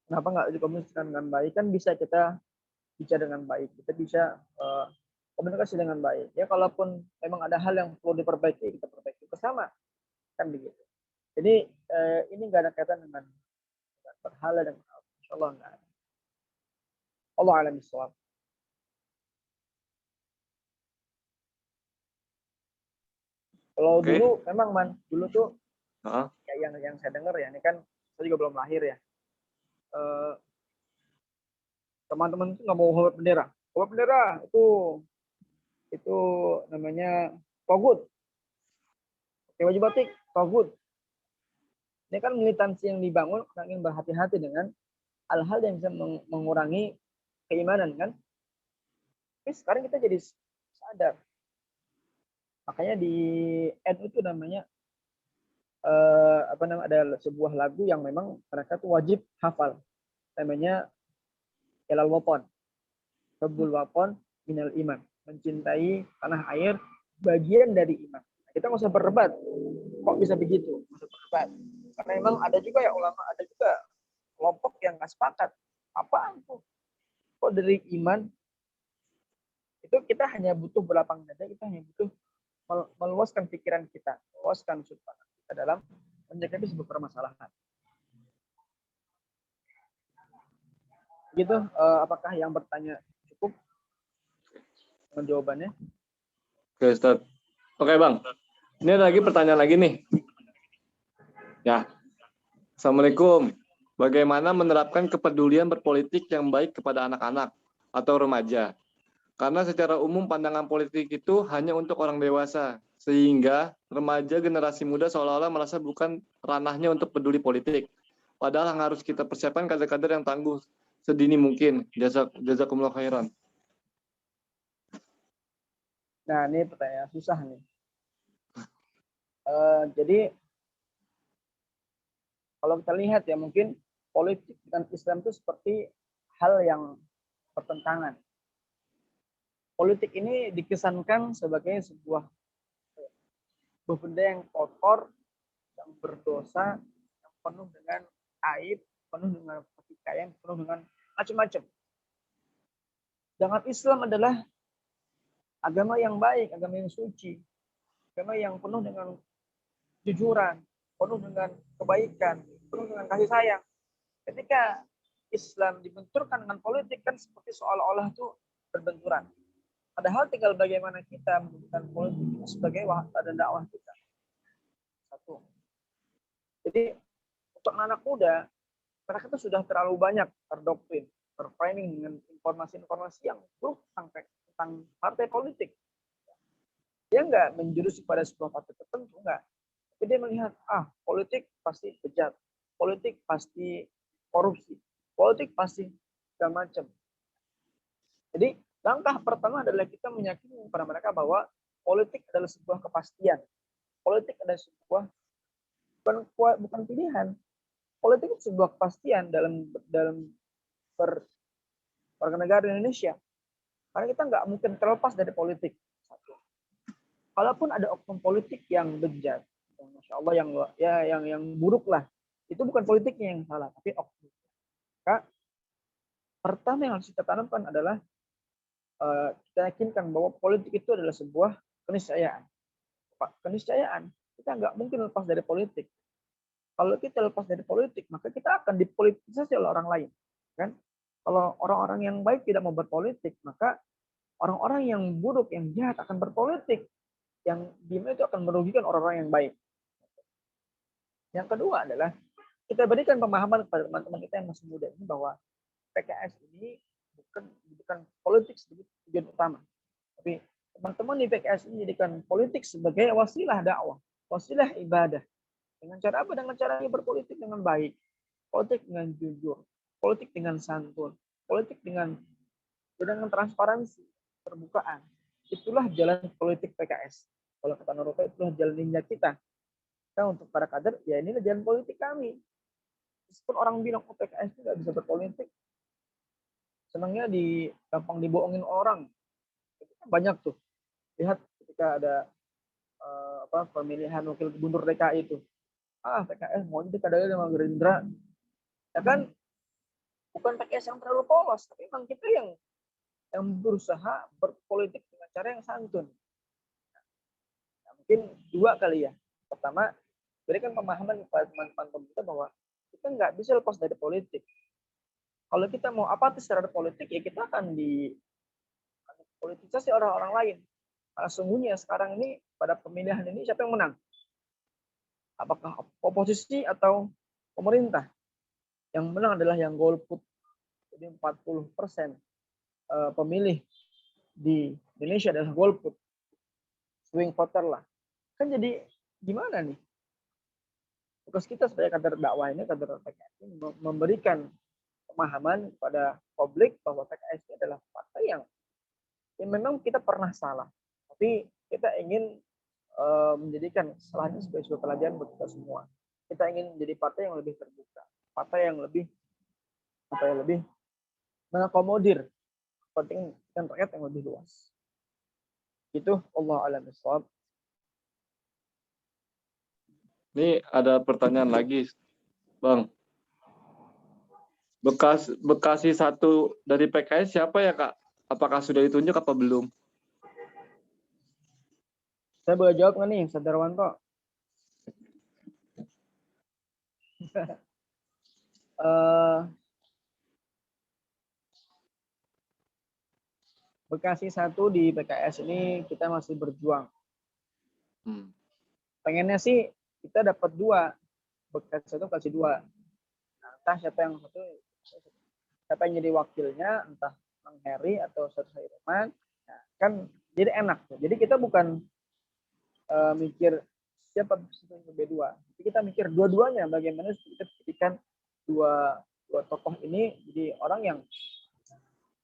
Kenapa nggak dikomunikasikan dengan baik? Kan bisa kita bicara dengan baik, kita bisa komunikasi dengan baik. Ya kalaupun memang ada hal yang perlu diperbaiki, kita perbaiki bersama, kan begitu. Jadi ini nggak ada kaitan dengan berhala dan insya Allah nggak ada. Allah a'lam bishawab. Kalau dulu memang dulu tuh ya, yang saya dengar ya, ini kan saya juga belum lahir ya. Teman-teman itu nggak mau bawa bendera. Bawa bendera itu namanya togut. Pakai baju batik, togut. Ini kan militansi yang dibangun ingin berhati-hati dengan hal-hal yang bisa mengurangi keimanan kan. Tapi sekarang kita jadi sadar. Makanya di NU itu namanya ada sebuah lagu yang memang mereka tuh wajib hafal. Namanya Ilal Waton. Hubbul Waton minal iman. Mencintai tanah air bagian dari iman. Kita nggak usah berdebat. Kok bisa begitu? Nggak usah berdebat. Karena memang ada juga ya ulama, ada juga kelompok yang nggak sepakat. Apaan tuh? Kok dari iman itu kita hanya butuh berlapang dada, kita hanya butuh meluaskan pikiran kita, meluaskan sudut pandang kita dalam menghadapi sebuah permasalahan. Gitu, apakah yang bertanya cukup dengan jawabannya? Oke, Ustaz. Oke, Bang. Ini ada lagi pertanyaan lagi nih. Ya. Assalamualaikum. Bagaimana menerapkan kepedulian berpolitik yang baik kepada anak-anak atau remaja? Karena secara umum pandangan politik itu hanya untuk orang dewasa, sehingga remaja generasi muda seolah-olah merasa bukan ranahnya untuk peduli politik. Padahal harus kita persiapkan kader-kader yang tangguh sedini mungkin. Jazakumullah khairan. Nah, ini pertanyaan susah nih. Jadi kalau kita lihat ya mungkin politik dan Islam itu seperti hal yang bertentangan. Politik ini dikesankan sebagai sebuah benda yang kotor, yang berdosa, yang penuh dengan aib, penuh dengan pertikaian, penuh dengan macam-macam. Sedangkan Islam adalah agama yang baik, agama yang suci, agama yang penuh dengan kejujuran, penuh dengan kebaikan, penuh dengan kasih sayang. Ketika Islam dibenturkan dengan politik kan seperti seolah-olah itu berbenturan. Padahal tinggal bagaimana kita menggunakan politik itu sebagai wahana dakwah kita. Satu. Jadi untuk anak muda, mereka itu sudah terlalu banyak terdoktrin, terframing dengan informasi-informasi yang buruk tentang tentang partai politik. Dia nggak menjurus kepada sebuah partai tertentu, enggak. Tapi dia melihat, politik pasti bejat, politik pasti korupsi, politik pasti segala macam. Jadi langkah pertama adalah kita meyakini kepada mereka bahwa politik adalah sebuah kepastian. Politik adalah sebuah bukan pilihan. Politik itu sebuah kepastian dalam warga negara Indonesia. Karena kita nggak mungkin terlepas dari politik. Satu. Kalaupun ada oknum politik yang bejat, masya Allah yang buruk lah, itu bukan politiknya yang salah, tapi oknum. Maka pertama yang harus kita tanamkan adalah kita yakinkan bahwa politik itu adalah sebuah keniscayaan. Keniscayaan. Kita nggak mungkin lepas dari politik. Kalau kita lepas dari politik, maka kita akan dipolitisasi oleh orang lain. Kan? Kalau orang-orang yang baik tidak mau berpolitik, maka orang-orang yang buruk, yang jahat akan berpolitik. Yang dimana itu akan merugikan orang-orang yang baik. Yang kedua adalah kita berikan pemahaman kepada teman-teman kita yang masih muda ini bahwa PKS ini bukan politik sebagai tujuan utama. Tapi teman-teman di PKS ini jadikan politik sebagai wasilah dakwah, wasilah ibadah. Dengan cara apa? Dengan caranya berpolitik dengan baik, politik dengan jujur, politik dengan santun, politik dengan transparansi, terbukaan. Itulah jalan politik PKS. Kalau kata Naruto, itulah jalan ninja kita. Nah, untuk para kader, ya inilah jalan politik kami. Meskipun orang bilang, PKS itu nggak bisa berpolitik, senangnya gampang dibohongin orang. Banyak tuh. Lihat ketika ada pemilihan wakil gubernur DKI itu. PKS mau jadi kadang sama Gerindra. Ya kan, bukan PKS yang terlalu polos, tapi memang kita yang berusaha berpolitik dengan cara yang santun. Nah, mungkin dua kali ya. Pertama, berikan pemahaman kepada teman-teman kita bahwa kita nggak bisa lepas dari politik. Kalau kita mau apatis terhadap politik, ya kita akan dipolitisasi orang-orang lain. Karena sungguhnya sekarang ini pada pemilihan ini siapa yang menang? Apakah oposisi atau pemerintah? Yang menang adalah yang golput. Jadi 40% pemilih di Indonesia adalah golput. Swing voter lah. Kan jadi gimana nih? Tugas kita sebagai kader dakwah ini, kader PKS ini memberikan pemahaman kepada publik bahwa PKS ini adalah partai yang memang kita pernah salah. Tapi kita ingin menjadikan kesalahan sebagai sebuah pelajaran buat kita semua. Kita ingin menjadi partai yang lebih terbuka, partai yang lebih mengakomodir kepentingan rakyat yang lebih luas. Itu Allah a'lam bishawab. Ini ada pertanyaan lagi, Bang. Bekasi 1 dari PKS siapa ya, Kak? Apakah sudah ditunjuk apa belum? Saya boleh jawab nggak nih, Sadarwanto? Bekasi 1 di PKS ini kita masih berjuang. Pengennya sih kita dapat 2. Bekasi 1 kasih 2. Nah, entah siapa yang jadi wakilnya, entah Bang Heri atau Ustaz Hairuman. Nah, kan jadi enak. Jadi kita bukan mikir siapa yang B2. Tapi kita mikir dua-duanya bagaimana kita jadikan dua tokoh ini jadi orang yang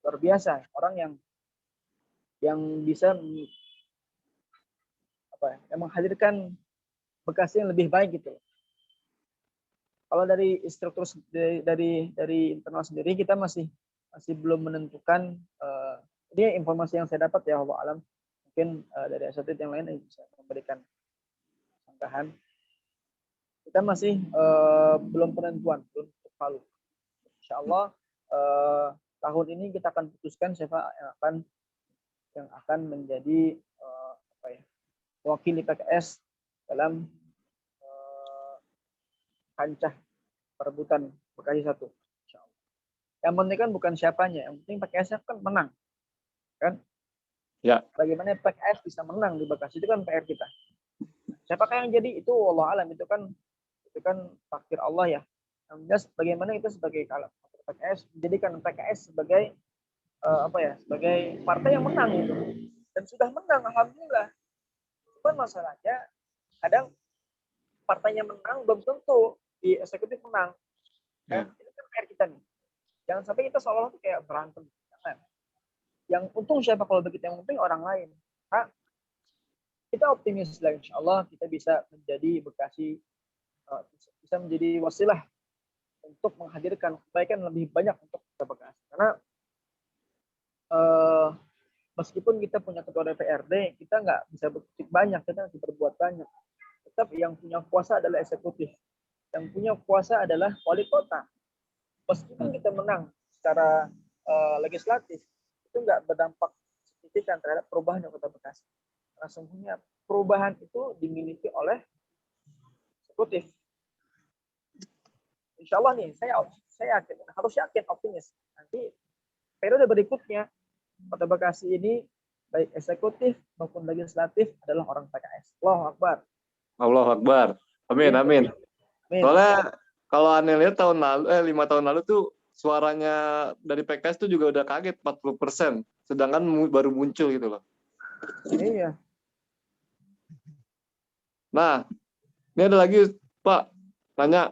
luar biasa, orang yang bisa menghadirkan Bekasi yang lebih baik gitu. Kalau dari struktur dari internal sendiri kita masih belum menentukan. Ini informasi yang saya dapat ya, Allah alam. Mungkin dari asatid yang lain yang bisa memberikan sanggahan. Kita masih belum penentuan, belum palu. Insya Allah tahun ini kita akan putuskan siapa yang akan menjadi wakil PKS dalam kancah perebutan Bekasi 1. Insya Allah. Yang penting kan bukan siapanya, yang penting PKS kan menang, kan? Ya. Bagaimana PKS bisa menang di Bekasi itu kan PR kita. Siapakah yang jadi itu Allah alam, itu kan takdir Allah ya. Yang jelas bagaimana kita sebagai PKS menjadikan PKS sebagai sebagai partai yang menang gitu. Dan sudah menang, alhamdulillah. Cuman masalahnya kadang partainya menang belum tentu di eksekutif menang. Dan ini kan PR kita nih. Jangan sampai kita seolah-olah tuh kayak berantem. Jangan. Yang untung siapa kalau begitu? Yang penting orang lain. Nah, kita optimis lah, insya Allah kita bisa menjadi Bekasi, bisa menjadi wasilah untuk menghadirkan kebaikan lebih banyak untuk Kota Bekasi. Karena meskipun kita punya ketua DPRD, kita nggak bisa berbuat banyak, kita harus berbuat banyak. Tetap yang punya kuasa adalah eksekutif, yang punya kuasa adalah wali kota. Meskipun kita menang secara legislatif, itu nggak berdampak signifikan terhadap perubahan di Kota Bekasi. Karena sesungguhnya perubahan itu dimiliki oleh eksekutif. Insya Allah nih, saya yakin, harus yakin, optimis. Nanti periode berikutnya Kota Bekasi ini baik eksekutif maupun legislatif adalah orang PKS. Allahu Akbar. Allahu Akbar. Amin, amin. Amin. Soalnya kalau aneh lihat 5 tahun lalu tuh suaranya dari PKS tuh juga udah kaget 40%, sedangkan baru muncul gitu loh. Iya. Nah, ini ada lagi Pak, nanya.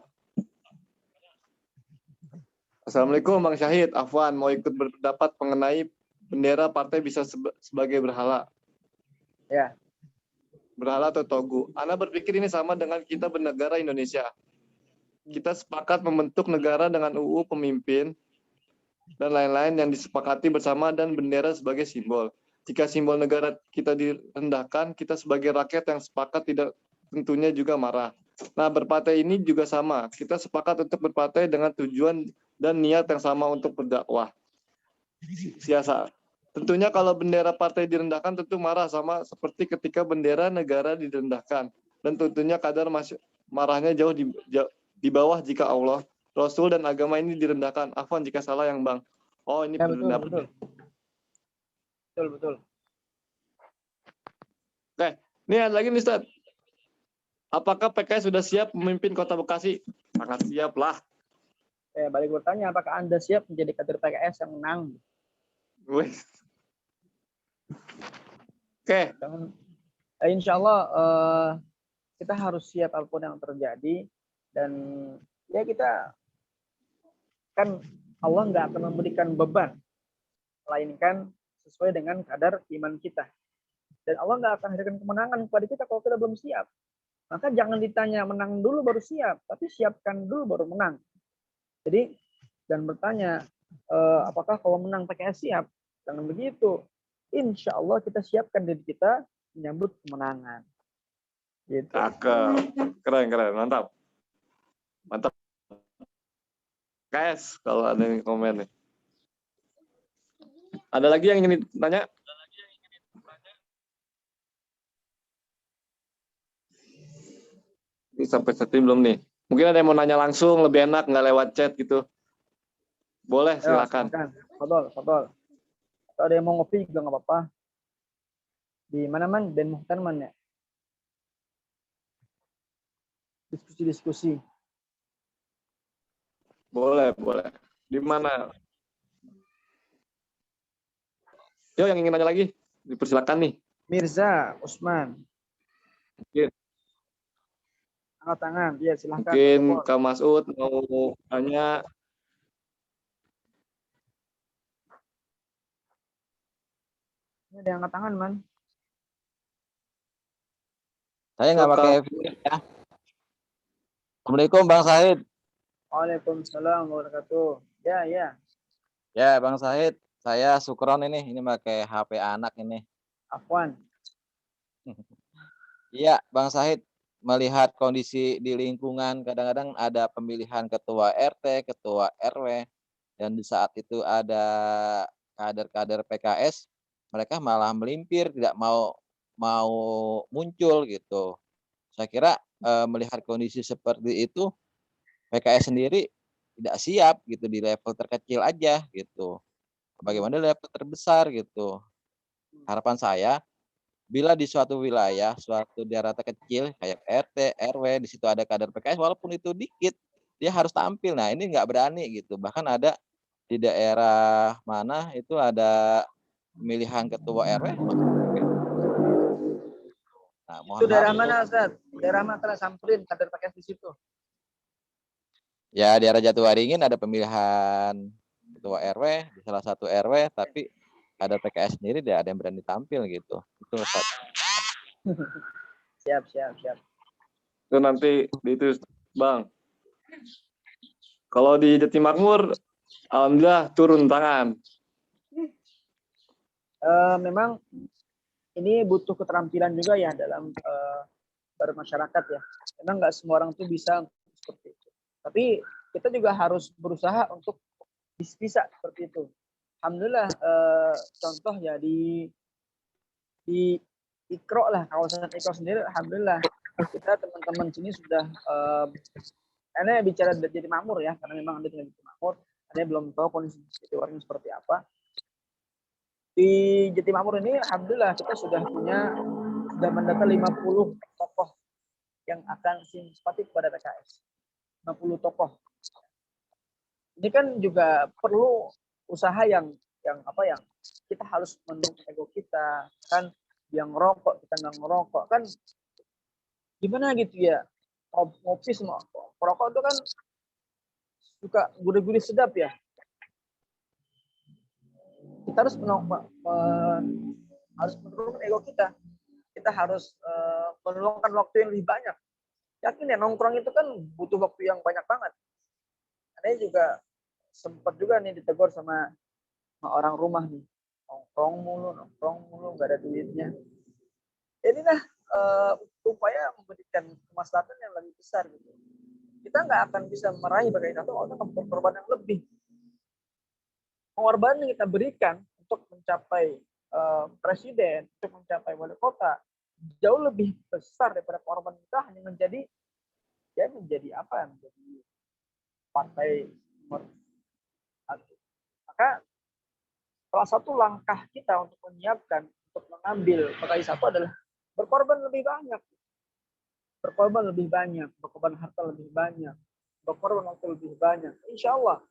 Assalamualaikum Bang Syahid, Afwan mau ikut berpendapat mengenai bendera partai bisa sebagai berhala. Ya. Berhala atau togu. Ana berpikir ini sama dengan kita bernegara Indonesia. Kita sepakat membentuk negara dengan UU pemimpin dan lain-lain yang disepakati bersama dan bendera sebagai simbol. Jika simbol negara kita direndahkan, kita sebagai rakyat yang sepakat tidak tentunya juga marah. Nah, berpartai ini juga sama. Kita sepakat untuk berpartai dengan tujuan dan niat yang sama untuk berdakwah. Siasat. Tentunya kalau bendera partai direndahkan tentu marah, sama seperti ketika bendera negara direndahkan. Dan tentunya kadar marahnya jauh di bawah jika Allah, Rasul, dan agama ini direndahkan. Afwan jika salah yang Bang. Oh, ini Ya, pendapat. Betul. Oke, ini ada lagi nih Ustaz. Apakah PKS sudah siap memimpin Kota Bekasi? Sangat siap lah. Balik bertanya, apakah Anda siap menjadi kader PKS yang menang? Wih. Oke. Insya Allah kita harus siap apapun yang terjadi, dan ya kita kan Allah nggak akan memberikan beban, melainkan sesuai dengan kadar iman kita. Dan Allah nggak akan hadirkan kemenangan kepada kita kalau kita belum siap. Maka jangan ditanya menang dulu baru siap, tapi siapkan dulu baru menang. Jadi dan bertanya apakah kalau menang PKS siap? Jangan begitu. Insya Allah kita siapkan diri kita menyambut kemenangan. Gitu. Keren, mantap. PKS kalau ada yang komen nih. Ada lagi yang ingin ditanya? Ini sampai setting belum nih? Mungkin ada yang mau nanya langsung, lebih enak nggak lewat chat gitu. Boleh, silakan. Fadol. Atau ada yang mau ngopi juga nggak apa-apa. Di mana man? Ben Muhtar man ya? Diskusi. Boleh. Di mana? Yo, yang ingin nanya lagi, dipersilakan nih. Mirza Usman. Mungkin. Angkat tangan, ya silahkan. Mungkin Kak Masud mau tanya. Ini ada yang angkat tangan, man. Saya nggak pakai video ya. Assalamualaikum Bang Syahid. Waalaikumsalam warahmatullahi wabarakatuh. Ya. Ya Bang Syahid, saya Sukron ini pakai HP anak ini. Afwan. Iya Bang Syahid, melihat kondisi di lingkungan kadang-kadang ada pemilihan ketua RT, ketua RW, dan di saat itu ada kader-kader PKS, mereka malah melimpir, tidak mau muncul gitu. Saya kira melihat kondisi seperti itu, PKS sendiri tidak siap gitu di level terkecil aja gitu. Bagaimana level terbesar gitu. Harapan saya, bila di suatu wilayah, suatu daerah terkecil kayak RT, RW, di situ ada kader PKS, walaupun itu dikit, dia harus tampil. Nah ini nggak berani gitu. Bahkan ada di daerah mana itu ada pemilihan ketua RW. Nah, mohon Itu daerah maaf mana, Ustaz? Daerah mana samperin kader PKS di situ? ya daerah Jatiwaringin ada pemilihan ketua RW di salah satu RW, tapi ada PKS sendiri tidak ada yang berani tampil gitu. Itu Ustaz. Siap. Itu nanti itu Bang. Kalau di Jatimakmur, alhamdulillah turun tangan. Memang ini butuh keterampilan juga ya dalam bermasyarakat ya. Memang nggak semua orang tuh bisa seperti itu. Tapi kita juga harus berusaha untuk bisa seperti itu. Alhamdulillah contoh ya di Ikro lah, kawasan Ikro sendiri, alhamdulillah kita teman-teman sini sudah ini bicara jadi makmur ya, karena memang ada tinggal di makmur, ada yang belum tahu kondisi Jatiwaringin seperti apa. Di Jatimakmur ini alhamdulillah kita sudah mendata 50 tokoh yang akan simpatik kepada PKS. 50 tokoh. Ini kan juga perlu usaha yang kita harus mendukung ego kita, kan yang ngerokok kita nggak ngerokok kan gimana gitu ya, ngopi semua perokok itu kan suka gurih-gurih sedap ya. Kita harus menurunkan ego kita. Kita harus meluangkan waktu yang lebih banyak. Yakin ya, nongkrong itu kan butuh waktu yang banyak banget. Ada juga sempat juga nih ditegur sama orang rumah nih, nongkrong mulu, nggak ada duitnya. Inilah upaya memberikan kemaslahatan yang lebih besar gitu. Kita nggak akan bisa meraih bagai satu orang berkorban yang lebih. Pengorbanan yang kita berikan untuk mencapai presiden, untuk mencapai wali kota jauh lebih besar daripada pengorbanan kita hanya menjadi partai nomor 1. Maka salah satu langkah kita untuk menyiapkan, untuk mengambil PKI 1 adalah berkorban lebih banyak, berkorban harta lebih banyak, berkorban waktu lebih banyak. Insya Allah.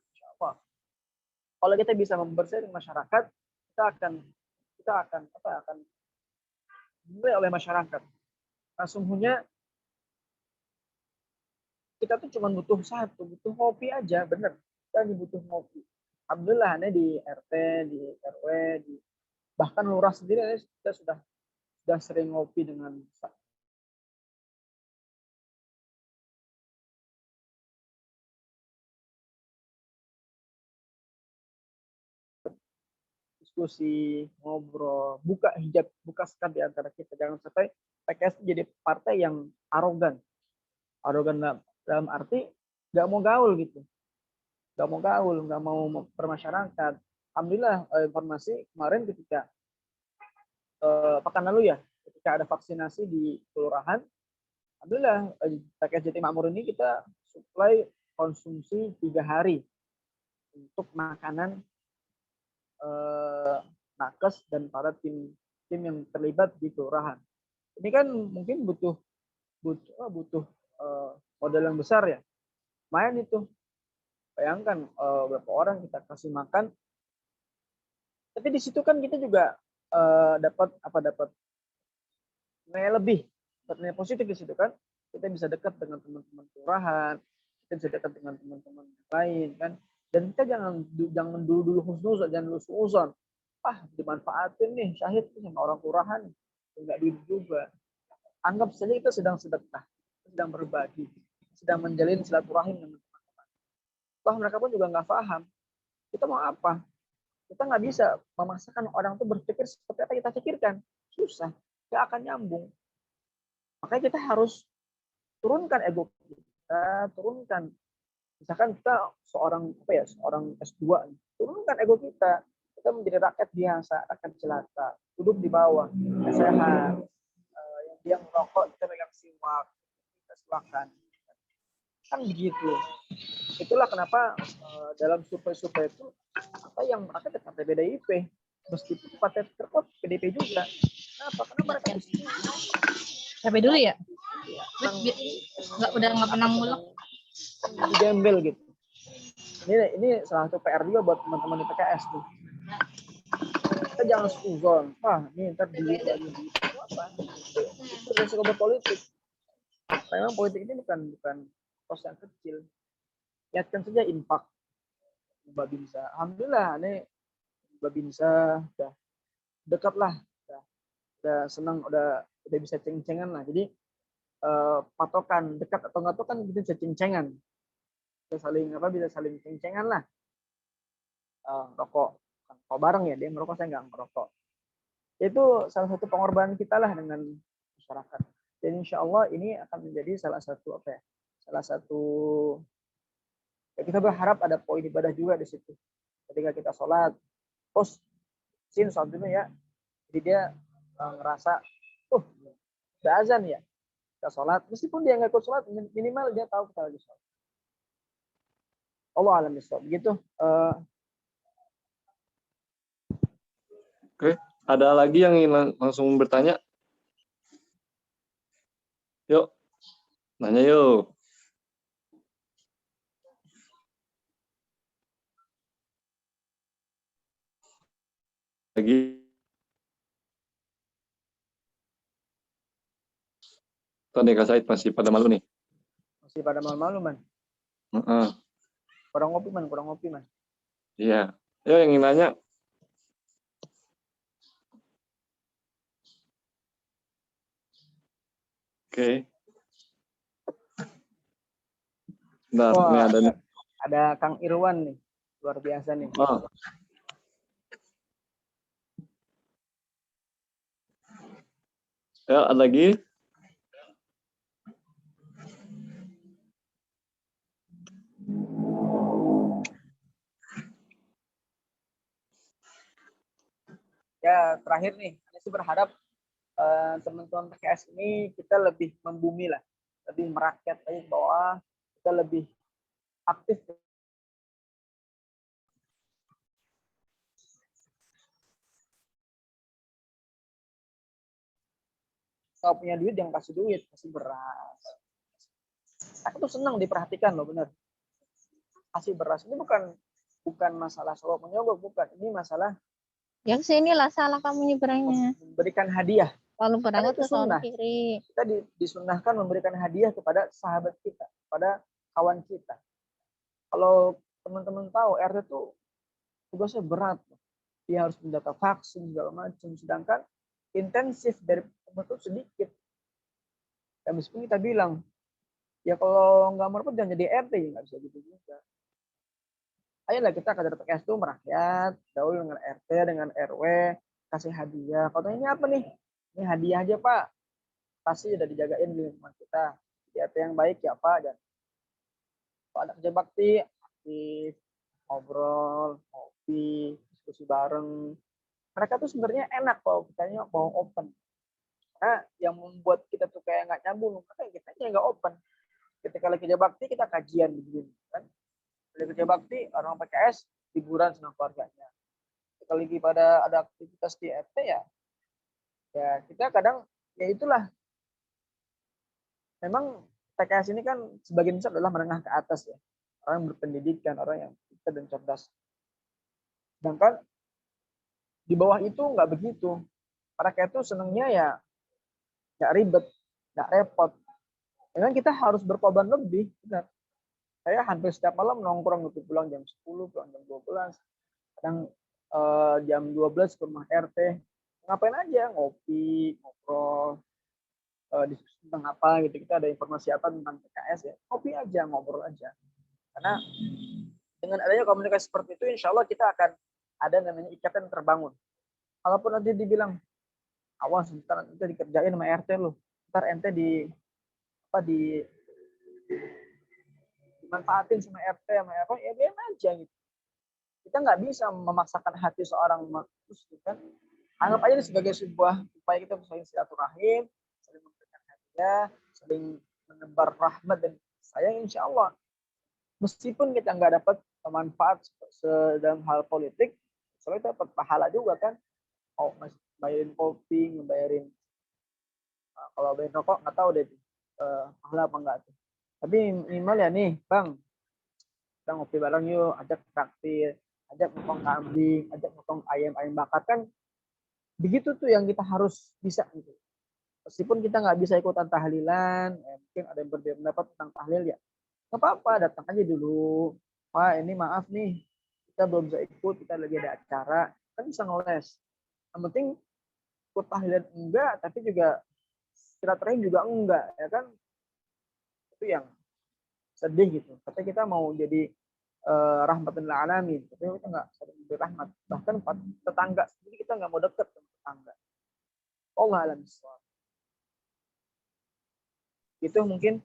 Kalau kita bisa membersihkan masyarakat, kita akan dinilai oleh masyarakat. Nah, sungguhnya kita tuh cuma butuh ngopi aja, bener. Kita hanya butuh ngopi. Alhamdulillah, ini di RT, di RW, bahkan lurah sendiri kita sudah sering ngopi dengan diskusi, ngobrol, buka hijab, buka sekat di antara kita. Jangan sampai PKS jadi partai yang arogan. Arogan dalam arti nggak mau gaul gitu. Nggak mau bermasyarakat. Alhamdulillah informasi kemarin ketika pekan lalu ya, ketika ada vaksinasi di kelurahan, alhamdulillah PKS Jatimakmur ini kita suplai konsumsi 3 hari untuk makanan nakes dan para tim yang terlibat di kelurahan. Ini kan mungkin butuh modal yang besar ya. Lumayan itu. Bayangkan berapa orang kita kasih makan. Tapi di situ kan kita juga dapat nilai lebih, nilai positif di situ kan. Kita bisa dekat dengan teman-teman kelurahan, kita bisa dekat dengan teman-teman lain kan. Dan kita jangan dulu husnuzon, jangan dulu suuzon. Dimanfaatin nih syahid sama orang kelurahan, enggak duit juga. Anggap saja kita sedang sedekah, sedang berbagi, sedang menjalin silaturahim dengan teman-teman. Mereka pun juga nggak paham. Kita mau apa? Kita nggak bisa memaksakan orang itu berpikir seperti apa kita pikirkan. Susah, nggak akan nyambung. Makanya kita harus turunkan ego kita, turunkan. Misalkan kita seorang S2, turunkan ego kita. Kita menjadi rakyat biasa, rakyat jelata, duduk di bawah, sehat. Yang dia merokok, kita pegang siwak, kita siwakan. Kan begitu. Itulah kenapa dalam survei-survei itu yang rakyat tetap PDIP, meskipun partai terkuat PDIP juga. Kenapa? Karena mereka Sampai dulu ya? Udah nggak pernah mulak. Gembel gitu. Ini salah satu PR juga buat teman-teman di PKS tuh. Kita jangan suzon. Ini ntar duit lagi. Apa? Itu resiko berpolitik. Memang politik ini bukan kos yang kecil. Lihatkan saja infak Babinsa. Alhamdulillah, ini Babinsa udah dekat lah, udah senang, udah bisa ceng-cengan lah. Jadi patokan dekat atau enggak tuh kan bisa ceng-cengan, bisa saling ceng-cengan lah. Rokok bareng ya, dia merokok, saya nggak merokok. Itu salah satu pengorbanan kita lah dengan masyarakat. Dan insya Allah ini akan menjadi salah satu ya kita berharap ada poin ibadah juga di situ. Ketika kita sholat, terus sholat dulu ya. Jadi dia ngerasa, udah azan ya, kita sholat. Meskipun dia nggak ikut sholat, minimal dia tahu kita lagi sholat. Allah alam bisawab. Begitu. Oke, ada lagi yang ingin langsung bertanya? Yuk, nanya yuk. Lagi. Tadi Kak Said masih pada malu nih. Masih pada malu-malu, Man. Kurang ngopi, Man. Iya. Yuk yang ingin nanya. Oke. Bentar, ini ada Kang Irwan nih. Luar biasa nih. Ya, ada lagi? Ya, terakhir nih, saya sih berharap teman-teman PKS ini kita lebih membumi lah, lebih merakyat lagi ke bawah, kita lebih aktif. Kalau punya duit yang kasih duit, kasih beras. Aku tuh senang diperhatikan loh, bener. Kasih beras ini bukan masalah sogok menyogok, bukan. Ini masalah yang sinilah salah kamu nyebrangnya. Memberikan hadiah. Kalau berangkat itu ke sunnah. kiri. Kita disunahkan memberikan hadiah kepada sahabat kita, kepada kawan kita. Kalau teman-teman tahu RT itu tugasnya berat, dia harus mendata vaksin segala macam, sedangkan intensif dari itu sedikit. Dan meskipun kita bilang, ya kalau nggak mau jangan jadi RT, ya nggak bisa gitu juga. Ayolah kita kader PKS itu merakyat, gaul dengan RT, dengan RW, kasih hadiah. Kalau ini apa nih? Ini hadiah aja Pak, pasti udah dijagain di lingkungan kita. Di RT yang baik ya Pak. Dan kalau ada kerja bakti, aktif, ngobrol, ngopi, diskusi bareng. Mereka tuh sebenarnya enak kalau kitanya mau open. Karena yang membuat kita tuh kayak nggak nyambung, makanya kita nggak open. Ketika lagi kerja bakti kita kajian begini, kan? Lagi kerja bakti orang PKS liburan sama keluarganya. Ketika lagi pada ada aktivitas di RT ya kita kadang ya itulah. Memang PKS ini kan sebagian besar adalah menengah ke atas ya, orang yang berpendidikan, orang yang pintar dan cerdas. Sedangkan di bawah itu nggak begitu. Mereka itu senangnya ya nggak ribet, nggak repot. Memang kita harus berkorban lebih, benar. Saya hampir setiap malam nongkrong gitu, pulang jam 10, pulang jam 12, kadang jam 12 ke rumah RT. Ngapain aja, ngopi, ngobrol, diskusi tentang apa gitu. Kita ada informasi apa tentang PKS ya, ngopi aja, ngobrol aja. Karena dengan adanya komunikasi seperti itu, insya Allah kita akan ada namanya ikatan terbangun. Walaupun nanti dibilang, awas ntar nanti dikerjain sama RT lu, ntar ente dimanfaatin sama RT sama apa, ya biar aja gitu. Kita nggak bisa memaksakan hati seorang manusia kan. Anggap aja ini sebagai sebuah upaya kita saling silaturahim, saling memberikan hadiah, saling menebar rahmat dan sayang, insya Allah. Meskipun kita nggak dapat manfaat dalam hal politik, soalnya kita dapat pahala juga kan. Oh, bayarin kopi, ngebayarin kalau bayarin rokok nggak tahu deh pahala apa enggak tuh. Tapi minimal ya nih, Bang, kita ngopi bareng yuk, ajak traktir, ajak potong kambing, ajak potong ayam bakar kan. Begitu tuh yang kita harus bisa gitu. Meskipun kita nggak bisa ikutan tahlilan, mungkin ada yang berbeda pendapat tentang tahlil ya. Nggak apa-apa, datang aja dulu. Pak, ini maaf nih, kita belum bisa ikut, kita lagi ada acara, kan bisa ngeles. Yang penting ikut tahlilan enggak, tapi juga silaturahim juga enggak, ya kan? Itu yang sedih gitu. Katanya kita mau jadi rahmatan lil alamin, tapi kita nggak saling berrahmat. Bahkan tetangga sendiri kita nggak mau deket sama tetangga. Allah alam bisawab. Itu mungkin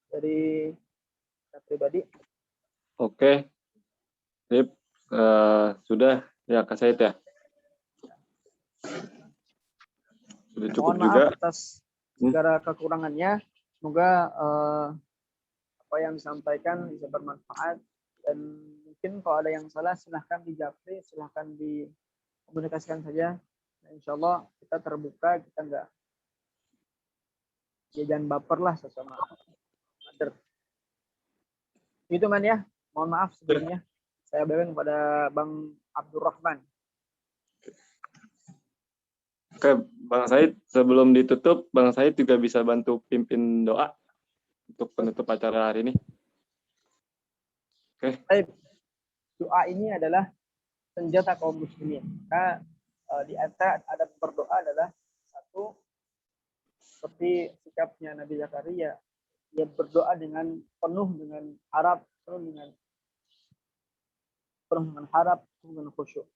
dari saya pribadi. Oke. Sip. Sudah ya Kak Said ya. Sudah cukup Mohon juga. maaf atas segala kekurangannya. Semoga apa yang disampaikan bisa bermanfaat, dan mungkin kalau ada yang salah silahkan dijapri, silahkan dikomunikasikan saja. Nah, insya Allah kita terbuka, kita enggak ya, jangan baper lah sesama kader. Gitu man ya. Mohon maaf sebelumnya. Saya berikan kepada Bang Abdurrahman. Oke, Bang Said, sebelum ditutup, Bang Said juga bisa bantu pimpin doa untuk penutup acara hari ini. Oke. Baik. Doa ini adalah senjata kaum muslimin. Maka di antara ada berdoa adalah satu, seperti sikapnya Nabi Zakaria, dia berdoa dengan penuh dengan harap, penuh dengan harap, penuh dengan khusyuk.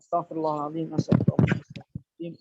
Astaghfirullahaladzim, astaghfirullahaladzim.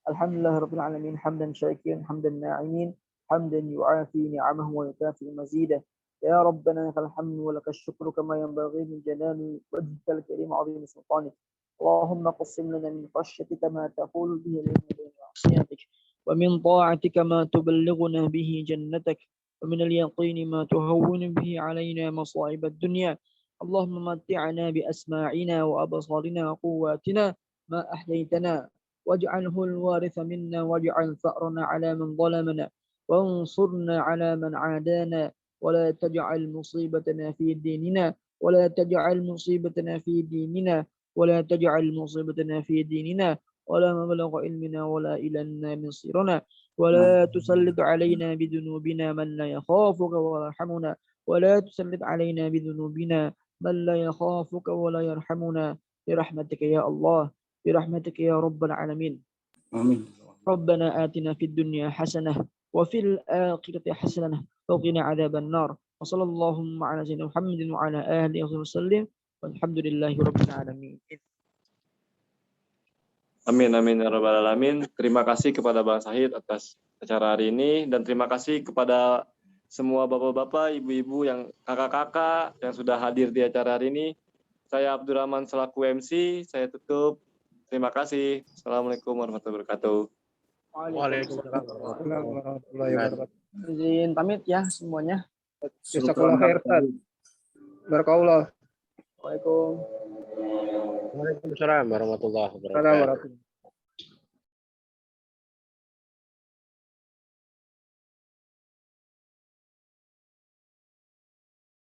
Alhamdulillahirabbil alamin, hamdan syakiran, hamdan na'imin, hamdan yu'afi ni'amahu wa yukafi mazidah. Ya Rabbana lakal hamdu wa lakal syukru kama yanbaghi min jalali wajhikal karim 'azim sultanik. Allahumma qassim lana min khashyatika ma taqulu bihi bainana wa bain ma'siyatik, wa min ta'atika ma tuballighuna bihi jannatak, wa min al-yaqini ma tuhawwinu bihi 'alaina masa'ib ad-dunya. Allahumma matti'na bi asma'ina wa absarina wa quwwatina ma ahyaytana waj'alhu al-waritha minna waj'al tha'rana 'ala man zalamana وانصرنا على من عادانا ولا تجعل مصيبتنا في ديننا ولا تجعل مصيبتنا في ديننا ولا تجعل مصيبتنا في ديننا ولا مبلغ علمنا ولا إلى النار مصيرنا ولا تسلط علينا بذنوبنا من لا يخافك ولا يرحمنا ولا تسلط علينا بذنوبنا من لا يخافك ولا يرحمنا برحمتك يا الله برحمتك يا رب العالمين. آمين. ربنا آتنا في الدنيا حسنة وفي الآخرة حسنة وقنا عذاب النار وصلى اللهم على سيدنا محمد وعلى آله وسلم والحمد لله رب العالمين. Amin, amin, ya rabbal alamin. Terima kasih kepada Bang Syahid atas acara hari ini, dan terima kasih kepada semua bapak-bapak, ibu-ibu, yang kakak-kakak yang sudah hadir di acara hari ini. Saya Abdurrahman selaku MC, saya tutup. Terima kasih. Assalamualaikum warahmatullahi wabarakatuh. Waalaikumsalam warahmatullahi wabarakatuh. Izin pamit ya semuanya. Jazakallah khair, Ustaz. Barakallah. Waalaikumsalam. Waalaikumsalam warahmatullahi wabarakatuh. Assalamualaikum.